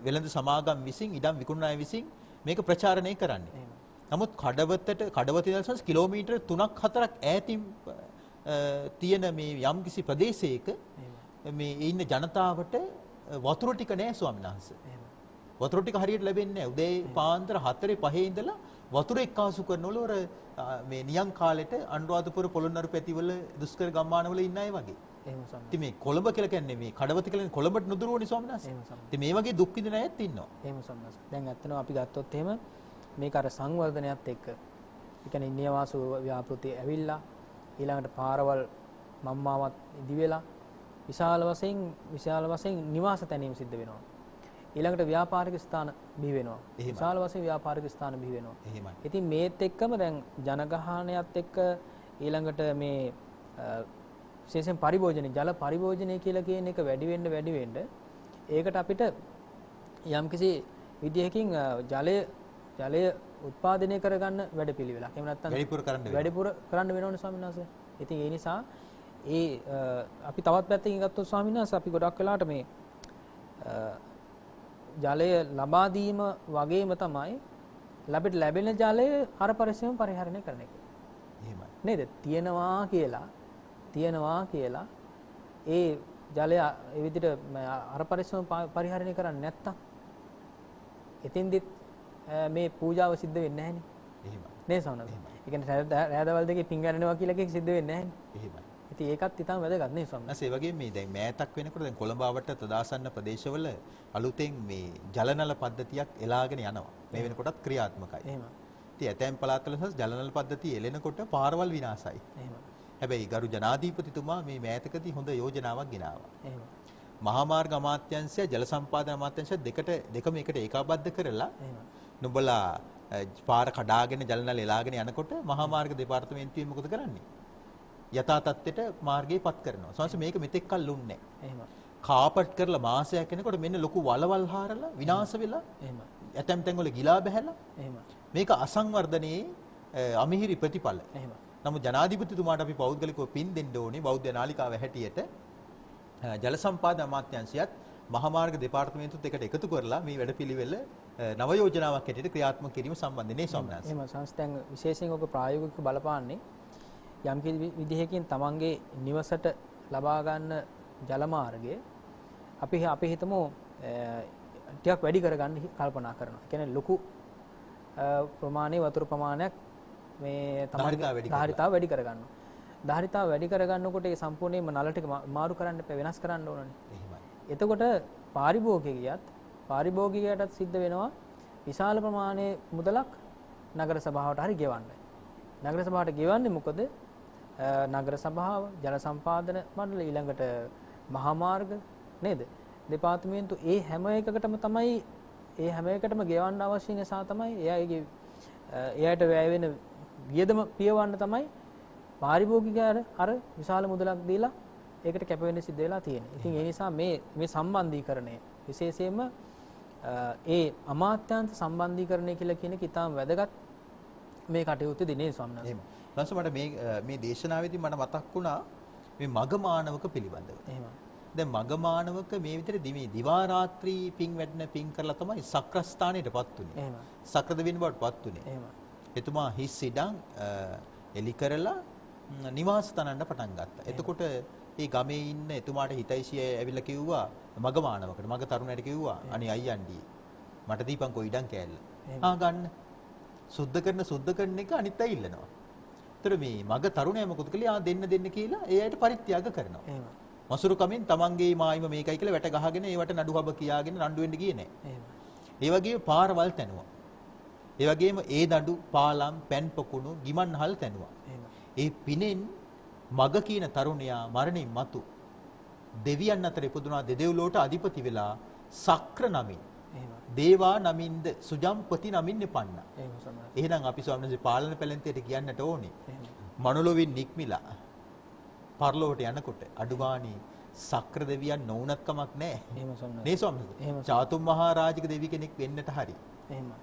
Speaker 2: වෙළඳ සමාගම් විසින් ඉඩම් විකුණන අය විසින් මේක ප්‍රචාරණය කරන්නේ. නමුත් කඩවත ඉඳලා කිලෝමීටර් 3ක් 4ක් ඈතින් තියෙන මේ යම්කිසි ප්‍රදේශයක මේ ඉන්න ජනතාවට වතුර ටික නැහැ ස්වාමීන් වහන්සේ. වතුර ටික හරියට ලැබෙන්නේ නැහැ. උදේ පාන්දර 4 5 ඉඳලා වතුර එක්කාසු කරනවල මේ නියං කාලෙට අනුරාධපුර පොළොන්නරු පැතිවල දුෂ්කර ගම්මානවල ඉන්න අය වගේ.
Speaker 3: එහෙම සම.
Speaker 2: ඉතින් මේ කොළඹ කියලා කියන්නේ මේ කඩවත කියලා කියන්නේ කොළඹට නුදුරුවනේ ස්වාමීන් වහන්සේ.
Speaker 3: එහෙම සම.
Speaker 2: ඉතින් මේ වගේ දුක් විඳින අයත් ඉන්නවා.
Speaker 3: එහෙම සම. දැන් ඇත්තටම අපි ගත්තොත් එහෙම මේක අර සංවර්ධනයත් එක්ක ඒ කියන්නේ නියවාසු ව්‍යාපෘති ඇවිල්ලා ඊළඟට පාරවල් මම්මාවත් ඉදි වෙලා විශාල වශයෙන් නිවාස තැනීම සිද්ධ වෙනවා. ඊළඟට ව්‍යාපාරික ස්ථාන බිහි වෙනවා. විශාල වශයෙන් ව්‍යාපාරික ස්ථාන බිහි වෙනවා.
Speaker 2: එහෙමයි.
Speaker 3: ඉතින් මේත් එක්කම දැන් ජනගහනයත් එක්ක ඊළඟට මේ විශේෂයෙන් පරිභෝජනය ජල පරිභෝජනය කියලා කියන එක වැඩි වෙන්න ඒකට අපිට යම්කිසි විදියකින් ජලය උත්පාදනය කරගන්න වැඩපිළිවෙලක්. එහෙම නැත්නම් වැඩිපුර කරන්න වෙනවනේ ස්වාමීන් වහන්සේ. ඉතින් ඒ නිසා අපි තවත් පැත්තකින් ගත්තොත් ස්වාමීන් වහන්සේ අපි ගොඩක් වෙලාට මේ ජලය ලබා දීම වගේම තමයි ලැබෙන ජලය අර පරිස්සම පරිහරණය කරන එක.
Speaker 2: එහෙමයි.
Speaker 3: නේද? තියනවා කියලා ඒ ජලය ඒ විදිහට අර පරිස්සම පරිහරණය කරන්නේ නැත්තම් එතෙන්දිත් මේ පූජාව සිද්ධ වෙන්නේ නැහැනේ.
Speaker 2: එහෙමයි.
Speaker 3: නේ සවනද? ඒ කියන්නේ රෑදවල් දෙකේ පින් ගන්නනවා කියලා එකක් සිද්ධ වෙන්නේ නැහැනේ.
Speaker 2: එහෙමයි.
Speaker 3: ඉතින් ඒකත් ඉතාම වැදගත් නේ ස්වාමීන්.
Speaker 2: ඒ වගේම මේ දැන් මෑතක් වෙනකොට දැන් කොළඹවට තදාසන්න ප්‍රදේශවල අලුතෙන් මේ ජලනල පද්ධතියක් එලාගෙන යනවා. මේ වෙනකොටත් ක්‍රියාත්මකයි.
Speaker 3: එහෙම.
Speaker 2: ඉතින් ඇතැම් පළාත්වල ජලනල පද්ධතිය එලෙනකොට පාරවල් විනාශයි.
Speaker 3: එහෙම.
Speaker 2: හැබැයි ගරු ජනාධිපතිතුමා මේ මෑතකදී හොඳ යෝජනාවක් ගෙනාවා.
Speaker 3: එහෙම.
Speaker 2: මහා මාර්ග අමාත්‍යාංශය ජල සම්පාදන අමාත්‍යාංශය දෙකම එකට ඒකාබද්ධ කරලා
Speaker 3: එහෙම.
Speaker 2: නුඹලා පාර කඩාගෙන ජල නල එලාගෙන යනකොට මහා මාර්ග දෙපාර්තමේන්තුවේ මොකද කරන්නේ? යථා තත්ත්වයට මාර්ගය පත් කරනවා. සමහරවිට මේක මෙතෙක් කල් ලුන්නේ නැහැ. එහෙම. කාපට් කරලා මාසයක් යනකොට මෙන්න ලොකු වලවල් හාරලා විනාශ වෙලා එහෙම. ඇතැම් තැන්වල ගිලා බහැලා එහෙම. මේක අසංවර්ධනයේ අමිහිරි ප්‍රතිඵල. එහෙම. නමුත් ජනාධිපතිතුමාට අපි පෞද්ගලිකව පින් දෙන්න ඕනේ බෞද්ධ නාලිකාව හැටියට ජල සම්පාදන අමාත්‍යාංශයත් මහා මාර්ග දෙපාර්තමේන්තුවත් එකට එකතු කරලා මේ වැඩපිළිවෙල නව යෝජනාවක් හැටියට ක්‍රියාත්මක කිරීම සම්බන්ධයෙන් නේ ස්වාමීන් වහන්සේ.
Speaker 3: එහෙම සංස්ථාන් විශේෂයෙන් ඔක ප්‍රායෝගිකව බලපාන්නේ යම් කිසි විදිහකින් තමන්ගේ නිවසට ලබා ගන්න ජල මාර්ගය අපි හිතමු ටිකක් වැඩි කරගන්න කල්පනා කරනවා. ඒ කියන්නේ ලොකු ප්‍රමාණයේ වතුර ප්‍රමාණයක් මේ තමයි ධාරිතාව වැඩි කරගන්නවා. ධාරිතාව වැඩි කරගන්නකොට ඒ සම්පූර්ණයෙන්ම නල ටික මාරු කරන්න වෙනස් කරන්න ඕනනේ. එහෙමයි. එතකොට පාරිභෝගිකයටත් සිද්ධ වෙනවා විශාල ප්‍රමාණයේ මුදලක් නගර සභාවට හරි ගෙවන්නයි. නගර සභාවට ගෙවන්නේ මොකද? නගර සභාව, ජල සම්පාදන මණ්ඩල ඊළඟට මහා මාර්ග නේද? දෙපාර්තමේන්තු ඒ හැම එකටම ගෙවන්න අවශ්‍ය නිසා තමයි එයාට වැය වෙන වියදම පියවන්න තමයි පාරිභෝගිකයාට අර විශාල මුදලක් දීලා ඒකට කැප වෙන්න සිද්ධ වෙලා තියෙන්නේ. ඉතින් ඒ නිසා මේ සම්බන්ධීකරණය විශේෂයෙන්ම ඒ අමාත්‍යාංශ සම්බන්ධීකරණය කියලා කියන එක ඉතාම වැදගත් මේ කටයුත්තේ දිනේ ස්වාමීන් වහන්සේ.
Speaker 2: එහෙම. මට මේ දේශනාවේදී මට මතක් වුණා මේ මග මානවක පිළිබඳව. එහෙම. දැන් මග මානවක මේ විතර දිවා රාත්‍රී පින් වැඩන පින් කරලා තමයි සක්‍රස්ථානයටපත් උනේ. එහෙම. සක්‍රදෙවියන් බවටපත් උනේ. එහෙම. එතුමා හිස් ඉඩම් එලි කරලා නිවාස තනන්න පටන් ගත්තා. එතකොට මේ ගමේ ඉන්න එතුමාට හිතයිසිය ඇවිල්ලා කිව්වා මග මානවකට මග තරුණයට කිව්වා අනේ අයියන්ඩි මට දීපන්කෝ ඉඩම් කෑල්ල. ගන්න. සුද්ධ කරන එක අනිත් අය ඉල්ලනවා. ඒතර මේ මග තරුණයා මොකද කළේ? දෙන්න කියලා ඒ අයට පරිත්‍යාග කරනවා. එහෙම. මසුරු කමින් තමන්ගේ මායිම මේකයි කියලා වැට ගහගෙන ඒවට නඩු හබ කියාගෙන රණ්ඩු වෙන්න ගියේ නැහැ. එහෙම. ඒ වගේ පාරවල් තැනුවා. ඒ වගේම ඒ දඬු පාලම් පැන් පොකුණු ගිමන්හල් තැනුවා. ඒ පිනෙන් මග කියන තරුණයා මරණින් මතු දෙවියන් අතර ඉපදුනා දෙදෙව්ලොවට අධිපති වෙලා සක්‍ර නමින් දේවා නමින්ද සුජම්පති නමින් නිපන්නා. එහෙනම් අපි ස්වාමීන් වහන්සේ පාලන පැලැන්තියට කියන්නට ඕනේ. මනුලොවින් නික්මිලා පරලොවට යනකොට අඩුගානේ සක්‍ර දෙවියන් නොවුනත් කමක් නැහැ. නේ ස්වාමීන් වහන්සේ. චාතුම් මහරජික දෙවි කෙනෙක් වෙන්නට හරි. එහෙමයි.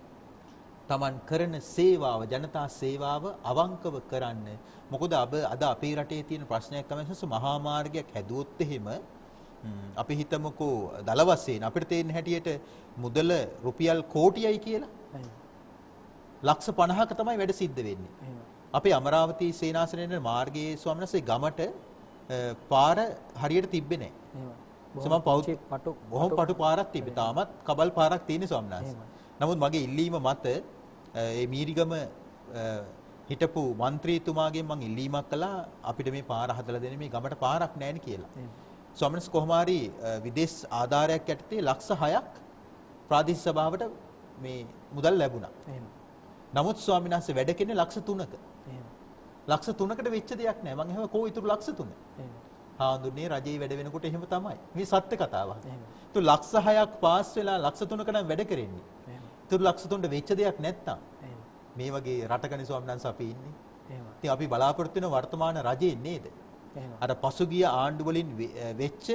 Speaker 2: තමන් කරන සේවාව ජනතා සේවාව අවංකව කරන්න. මොකද අද අපේ රටේ තියෙන ප්‍රශ්නයක් තමයි මහා මාර්ගයක් හැදුවොත් එහෙම අපි හිතමුකෝ දල වශයෙන් අපිට තේරෙන හැටියට මුදල රුපියල් කෝටියයි කියලා. ලක්ෂ 50ක තමයි වැඩ සිද්ධ වෙන්නේ. අපේ අමරාවති සේනාසනයේ මාර්ගයේ ස්වාමීන් වහන්සේ ගමට පාර හරියට තිබ්බේ නැහැ. බොහොම පටු පාරක් තිබ්බේ. තාමත් කබල් පාරක් තියෙන ස්වාමීන් වහන්සේ. නමුත් මගේ ඉල්ලීම මත ඒ මීරිගම හිටපු മന്ത്രിතුමාගෙන් මම ඉල්ලීමක් කළා අපිට මේ පාර හදලා දෙන්න මේ ගමට පාරක් නැහැ නේ කියලා. ස්වාමීන් වහන්සේ කොහොම හරි විදේශ ආධාරයක් යටතේ ලක්ෂ 6ක් ප්‍රාදේශීය සභාවට මේ මුදල් ලැබුණා. නමුත් ස්වාමීන් වහන්සේ වැඩ කෙනේ ලක්ෂ 3ක. ලක්ෂ 3කට වෙච්ච දෙයක් නෑ. මං එහෙම කෝ ඊටු ලක්ෂ 3. හාඳුනේ රජේ වැඩ වෙනකොට එහෙම තමයි. මේ සත්‍ය කතාවක්. ඒත් ලක්ෂ 6ක් පාස් වෙලා ලක්ෂ 3ක නම් වැඩ කරෙන්නේ. ඒත් ලක්ෂ 3ට වෙච්ච දෙයක් නැත්තම් මේ වගේ රටකනේ ස්වාමීන් වහන්සේ අපි ඉන්නේ. ඉතින් අපි බලාපොරොත්තු වෙන වර්තමාන රජේ නේද? අර පසුගිය ආණ්ඩු වලින් වෙච්ච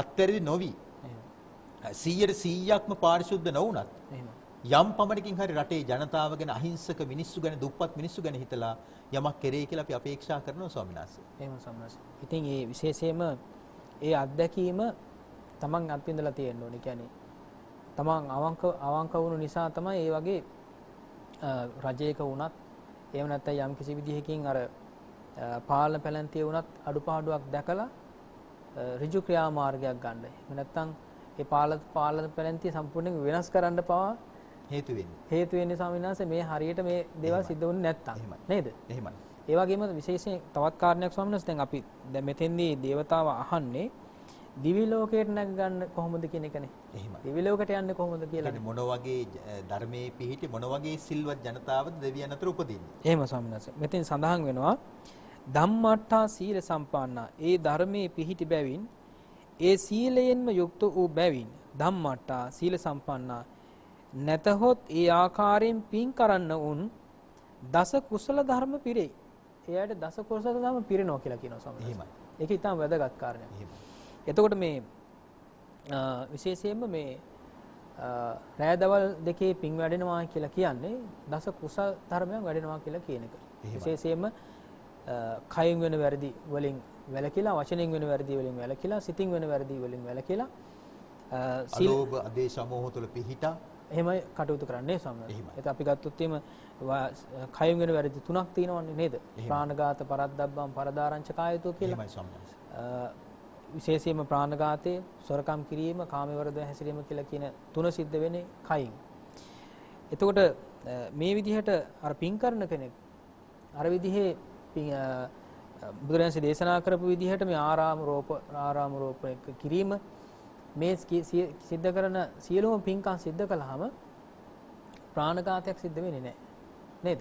Speaker 2: අත්හැරි නොවි 100%ක්ම පාරිශුද්ධ නොවුනත් යම් පමණකින් හරි රටේ ජනතාව ගැන අහිංසක මිනිස්සු ගැන දුප්පත් මිනිස්සු ගැන හිතලා යමක් කෙරේ කියලා අපි අපේක්ෂා කරනවා ස්වාමීන් වහන්සේ.
Speaker 3: එහෙම ස්වාමීන් වහන්සේ. ඉතින් ඒ විශේෂයෙන්ම ඒ අත්දැකීම තමන් අත්විඳලා තියෙන්න ඕනේ. කියන්නේ තමන් අවංක වුණු නිසා තමයි ඒ වගේ රජයක වුණත් එහෙම නැත්නම් යම් කිසි විදිහකින් අර පාලන පැලැන්තිය වුණත් අඩුපාඩුවක් දැකලා ඍජු ක්‍රියාමාර්ගයක් ගන්න. එහෙම නැත්නම් ඒ පාලන පැලැන්තිය සම්පූර්ණයෙන් වෙනස් කරන්න පවා
Speaker 2: හේතු
Speaker 3: වෙන්නේ ස්වාමීන් වහන්සේ මේ හරියට මේ දේවල් සිද්ධ වුනේ නැත්තම් නේද?
Speaker 2: එහෙමයි.
Speaker 3: ඒ වගේම විශේෂයෙන් තවත් කාරණයක් ස්වාමීන් වහන්සේ දැන් අපි දැන් මෙතෙන්දී දේවතාව අහන්නේ දිවි ලෝකයට නැග ගන්න කොහොමද කියන එකනේ. එහෙමයි. දිවි ලෝකයට යන්නේ කොහොමද කියලා.
Speaker 2: මොන වගේ ධර්මයේ පිහිටි මොන වගේ සිල්වත් ජනතාවද දෙවියන් අතර උපදින්නේ.
Speaker 3: එහෙම ස්වාමීන් වහන්සේ. මෙතෙන් සඳහන් වෙනවා ධම්මට්ඨා සීල සම්පන්නා ඒ ධර්මයේ පිහිටි බැවින් ඒ සීලයෙන්ම යුක්ත වූ බැවින් ධම්මට්ඨා සීල සම්පන්නා නැතහොත් ඒ ආකාරයෙන් පින් කරන්න උන් දස කුසල ධර්ම පිරෙයි. එයාට දස කුසල ධර්ම පිරෙනවා කියලා කියනවා ස්වාමීන් වහන්සේ. එහෙමයි. ඒක ඊටම වැදගත් කාරණයක්. එහෙමයි. එතකොට මේ විශේෂයෙන්ම මේ රෑදවල් දෙකේ පින් වැඩෙනවා කියලා කියන්නේ දස කුසල ධර්මයන් වැඩෙනවා කියලා කියන එක. විශේෂයෙන්ම කයින් වෙන වැරදි වලින් වැළකීලා, වචනෙන් වෙන වැරදි වලින් වැළකීලා, සිතින් වෙන වැරදි වලින් වැළකීලා,
Speaker 2: අලෝභ ආදේශ මොහ තුළ පිහිටා
Speaker 3: එහෙමයි කටයුතු කරන්නේ සම්මත. ඒක අපි ගත්තොත් එimhe කයින් වෙන වැරදි තුනක් තියෙනවනේ නේද? ප්‍රාණඝාත, පරද්දබ්බම්, පරදාරංච කායතෝ කියලා. එහෙමයි සම්මත. විශේෂයෙන්ම ප්‍රාණඝාතය, සොරකම් කිරීම, කාමවර්ධ හැසිරීම කියලා කියන තුන සිද්ධ වෙන්නේ කයින්. එතකොට මේ විදිහට අර පින් කරන කෙනෙක් අර විදිහේ බුදුරජාණන්සේ දේශනා කරපු විදිහට මේ ආරාම රෝපණය කිරීම මේ සිද්ධ කරන සියලුම පින්කම් සිද්ධ කළාම ප්‍රාණඝාතයක් සිද්ධ වෙන්නේ නැහැ නේද?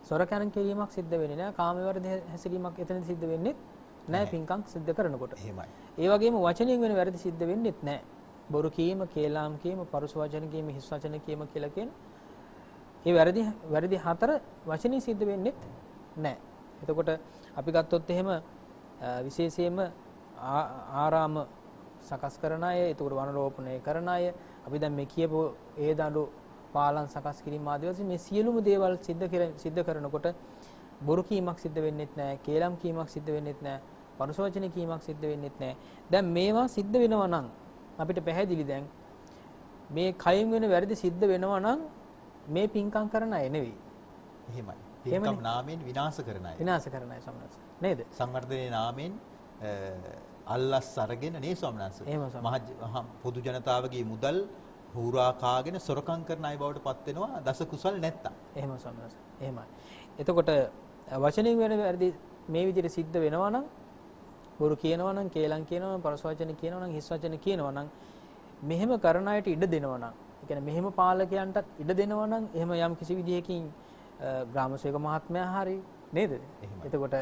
Speaker 3: සොරකම් කිරීමක් සිද්ධ වෙන්නේ නැහැ, කාමවර්ධ හැසිරීමක් එතනදි සිද්ධ වෙන්නේ නැහැ පින්කම් සිද්ධ කරනකොට. එහෙමයි. ඒ වගේම වචනෙන් වෙන වැරදි සිද්ධ වෙන්නේත් නැහැ. බොරු කීම, කේලාම් කීම, පරුස වචන කීම, හිස් වචන කීම කියලා කියන ඒ වැරදි හතර වචනින් සිද්ධ වෙන්නේත් නැහැ. එතකොට අපි ගත්තොත් එහෙම විශේෂයෙන්ම ආරාම සකස් කරන අය, එතකොට වනරෝපණය කරන අය, අපි දැන් මේ කියපු ඒ දඬු පාලම් සකස් කිරීම ආදී වශයෙන් මේ සියලුම දේවල් සිද්ධ කරනකොට බොරු කීමක් සිද්ධ වෙන්නේත් නැහැ, කේලම් කීමක් සිද්ධ වෙන්නේත් නැහැ, පරුස වචන කීමක් සිද්ධ වෙන්නේත් නැහැ. දැන් මේවා සිද්ධ වෙනවා නම් අපිට පැහැදිලි දැන් මේ කයින් වෙන වැරදි සිද්ධ වෙනවා නම් මේ පින්කම් කරන අය නෙවෙයි. එහෙමයි. පින්කම් නාමයෙන් විනාශ කරන අය. විනාශ කරන අය සම්මත. නේද? සංවර්ධනයේ නාමයෙන් අල්ලස් අරගෙන නේ ස්වාමීන් වහන්සේ. මහ පොදු ජනතාවගේ මුදල් හුරා කාගෙන සොරකම් කරන අය බවට පත් වෙනවා දස කුසල් නැත්තම්. එහෙම ස්වාමීන් වහන්සේ. එහෙමයි. එතකොට වචනෙන් වෙන වැරදි මේ විදිහට සිද්ධ වෙනවා නම් බොරු කියනවා නම්, කේලම් කියනවා නම්, පරස වචන කියනවා නම්, හිස් වචන කියනවා නම් මෙහෙම කරන අයට ඉඩ දෙනවා නම්, ඒ කියන්නේ මෙහෙම පාලකයන්ටත් ඉඩ දෙනවා නම්, එහෙම යම් කිසි විදිහකින් ග්‍රාම සේවක මහත්මයා හරි නේද? එතකොට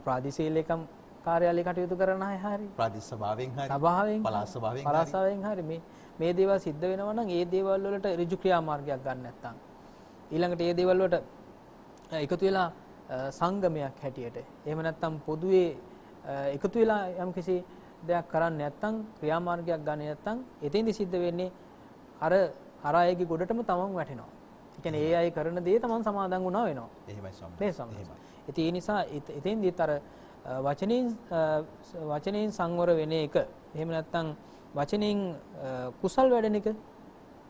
Speaker 3: ප්‍රාදේශීය ලේකම් කාර්යාලය කටයුතු කරන අය හරි, ප්‍රාදේශ සභාවෙන් හරි, පළාත් සභාවෙන් හරි මේ දේවල් සිද්ධ වෙනවා නම් ඒ දේවල් වලට ඍජු ක්‍රියාමාර්ගයක් ගන්න නැත්නම් ඊළඟට ඒ දේවල් වලට එකතු වෙලා සංගමයක් හැටියට එහෙම නැත්නම් පොදුවේ එකතු වෙලා යම් කිසි දෙයක් කරන්නේ නැත්නම් ක්‍රියාමාර්ගයක් ගන්න නැත්නම් එතෙන්දි සිද්ධ වෙන්නේ අර අයගේ ගොඩටම තමන් වැටෙනවා. ඒ කියන්නේ ඒ අය කරන දේ තමන් සමාදන් වුණා වෙනවා. එහෙමයි ස්වාමී. ඒ නිසා එතෙන්දිත් අර වචනෙන් සංවර වෙන එක එහෙම නැත්නම් වචනෙන් කුසල් වැඩෙන එක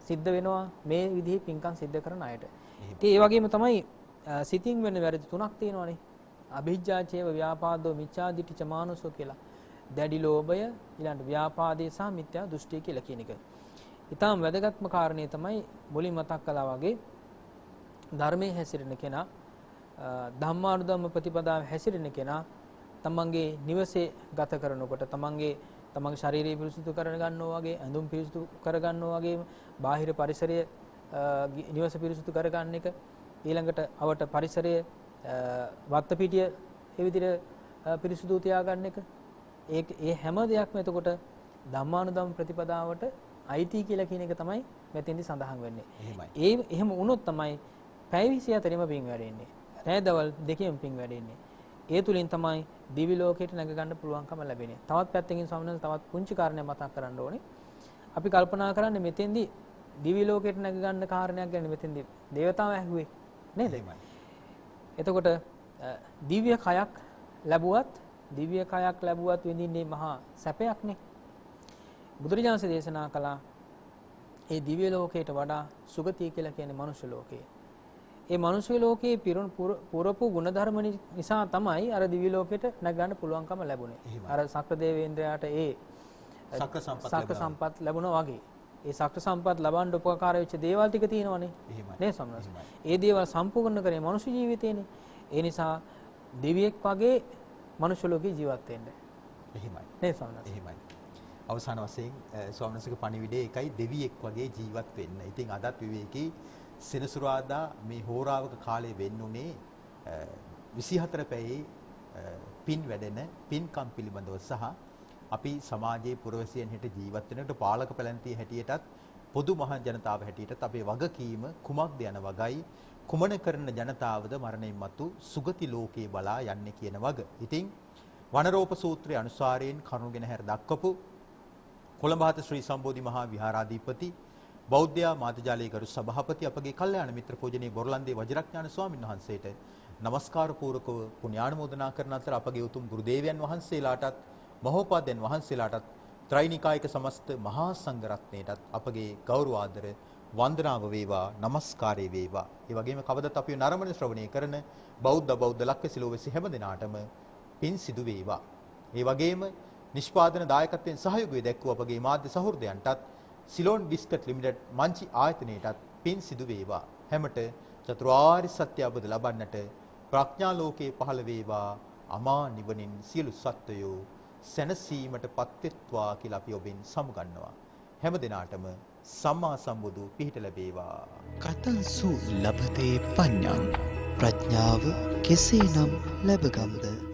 Speaker 3: සිද්ධ වෙනවා මේ විදිහේ පින්කම් සිද්ධ කරන අයට. ඉතින් ඒ වගේම තමයි සිතින් වෙන වැරදි තුනක් තියෙනවානේ. අභිජ්ජාචේව ව්‍යාපාදෝ මිච්ඡාදිට්ඨි චමානුසෝ කියලා. දැඩි ලෝභය, ඊළඟ ව්‍යාපාදේ සහ මිත්‍යා දෘෂ්ටිය කියලා කියන එක. ඊටාම් වැදගත්ම කාරණේ තමයි මුලින් මතක් කළා වගේ ධර්මයේ හැසිරෙන කෙනා, ධම්මානුධම්ම ප්‍රතිපදාව හැසිරෙන කෙනා තමන්ගේ නිවසේ ගත කරනකොට තමන්ගේ ශරීරය පිරිසුදු කර ගන්නවා වගේ, ඇඳුම් පිරිසුදු කර ගන්නවා වගේ, බාහිර පරිසරය නිවස පිරිසුදු කර ගන්න එක, ඊළඟට අවට පරිසරය වත්ත පිටිය ඒ විදිහට පිරිසුදු තියාගන්න එක, ඒ හැම දෙයක්ම එතකොට ධම්මානුධම්ම ප්‍රතිපදාවට අයිති කියලා කියන එක තමයි මෙතෙන්දි සඳහන් වෙන්නේ. එහෙම වුණොත් තමයි පැය 24ෙම පින් වැඩෙන්නේ. රැඳවල් දෙකෙම පින් වැඩෙන්නේ. ඒ තුලින් තමයි දිවි ලෝකයට නැග ගන්න පුළුවන්කම ලැබෙන්නේ. තවත් පැත්තකින් ස්වාමීන් තවත් පුංචි කාරණයක් මතක් කරන්න ඕනේ. අපි කල්පනා කරන්නේ මෙතෙන්දි දිවි ලෝකයට නැග ගන්න කාරණයක් ගැන මෙතෙන්දි දේවතාව ඇහුවේ නේද? එතකොට දිව්‍ය කයක් ලැබුවත් විඳින්නේ මහා සැපයක්නේ. බුදුරජාණන් දේශනා කළා ඒ දිව්‍ය ලෝකයට වඩා සුගතිය කියලා කියන්නේ මනුෂ්‍ය ලෝකය. ඒ මනුෂ්‍ය ලෝකයේ පුරපු ගුණධර්ම නිසා තමයි අර දිව්‍ය ලෝකයට නැගන්න පුළුවන්කම ලැබුණේ. අර සක්‍ර දේවේන්ද්‍රයාට ඒ සක්‍ර සම්පත් ලැබුණා වගේ. ඒ සක්‍ර සම්පත් ලබන්න උපකාර වෙච්ච දේවල් ටික තියෙනවනේ. නේ සම්මත. ඒ දේවල් සම්පූර්ණ කරේ මනුෂ්‍ය ජීවිතේනේ. ඒ නිසා දෙවියෙක් වගේ මනුෂ්‍ය ලෝකේ ජීවත් වෙන්න. එහෙමයි. නේ සම්මත. එහෙමයි. අවසාන වශයෙන් ස්වාමීන් වහන්සේගේ පණිවිඩය එකයි දෙවියෙක් වගේ ජීවත් වෙන්න. ඉතින් අදත් විවේකී සෙනසුරාදා මේ හෝරාවක කාලය වෙන්නුනේ 24 පැයේ පින් වැඩෙන පින්කම් පිළිබඳව සහ අපි සමාජයේ පුරවැසියන් හිට ජීවත් වෙනකොට පාලක පැලැන්තිය හැටියටත්
Speaker 2: පොදු මහ ජනතාව හැටියට අපේ වගකීම කුමක්ද යන වගයි කුමන කරන ජනතාවද මරණයන් මතු සුගති ලෝකේ බලා යන්නේ කියන වග. ඉතින් වනරෝප සූත්‍රයේ අනුසාරයෙන් කරුණුගෙන හැර දක්වපු කොළඹ හත ශ්‍රී සම්බෝධි මහා විහාරාධිපති බෞද්ධ මාධ්‍යාලයේ ගරු සභාපති අපගේ කල්යාණ මිත්‍ර පූජනීය බොරලන්දේ වජිරඥාන ස්වාමීන් වහන්සේට নমස්කාර පූර්වකව පුණ්‍යානුමෝදනා කරන අතර අපගේ උතුම් ගුරු දේවයන් වහන්සේලාටත් මහෝපාද්‍යයන් වහන්සේලාටත් ත්‍රිනිකායික සමස්ත මහා සංඝ රත්නයටත් අපගේ ගෞරව ආදර වන්දනාව වේවා নমස්කාරය වේවා. ඒ වගේම කවදත් අපි නරඹන ශ්‍රවණය කරන බෞද්ධ ලක්වැසි ලෝවැසි හැම දිනාටම පින් සිදු වේවා. ඒ වගේම නිෂ්පාදන දායකත්වයෙන් සහයෝගය දැක්වූ අපගේ මාධ්‍ය සහෘදයන්ටත් සිලෝන් බිස්කට් ලිමිටඩ් මංචි ආයතනයටත් පින් සිදු වේවා. හැමට චතුරාර්ය සත්‍ය අවබෝධ ලබන්නට ප්‍රඥා ලෝකේ පහළ වේවා. අමා නිවනින් සියලු සත්වයෝ සැනසීමටපත් වෙත්වා කියලා අපි ඔබෙන් සමුගන්නවා. හැම දිනාටම සම්මා සම්බුදු පිහිට ලැබේවා.
Speaker 1: කතංසු ලබතේ පඤ්ඤං ප්‍රඥාව කෙසේනම් ලැබගම්ද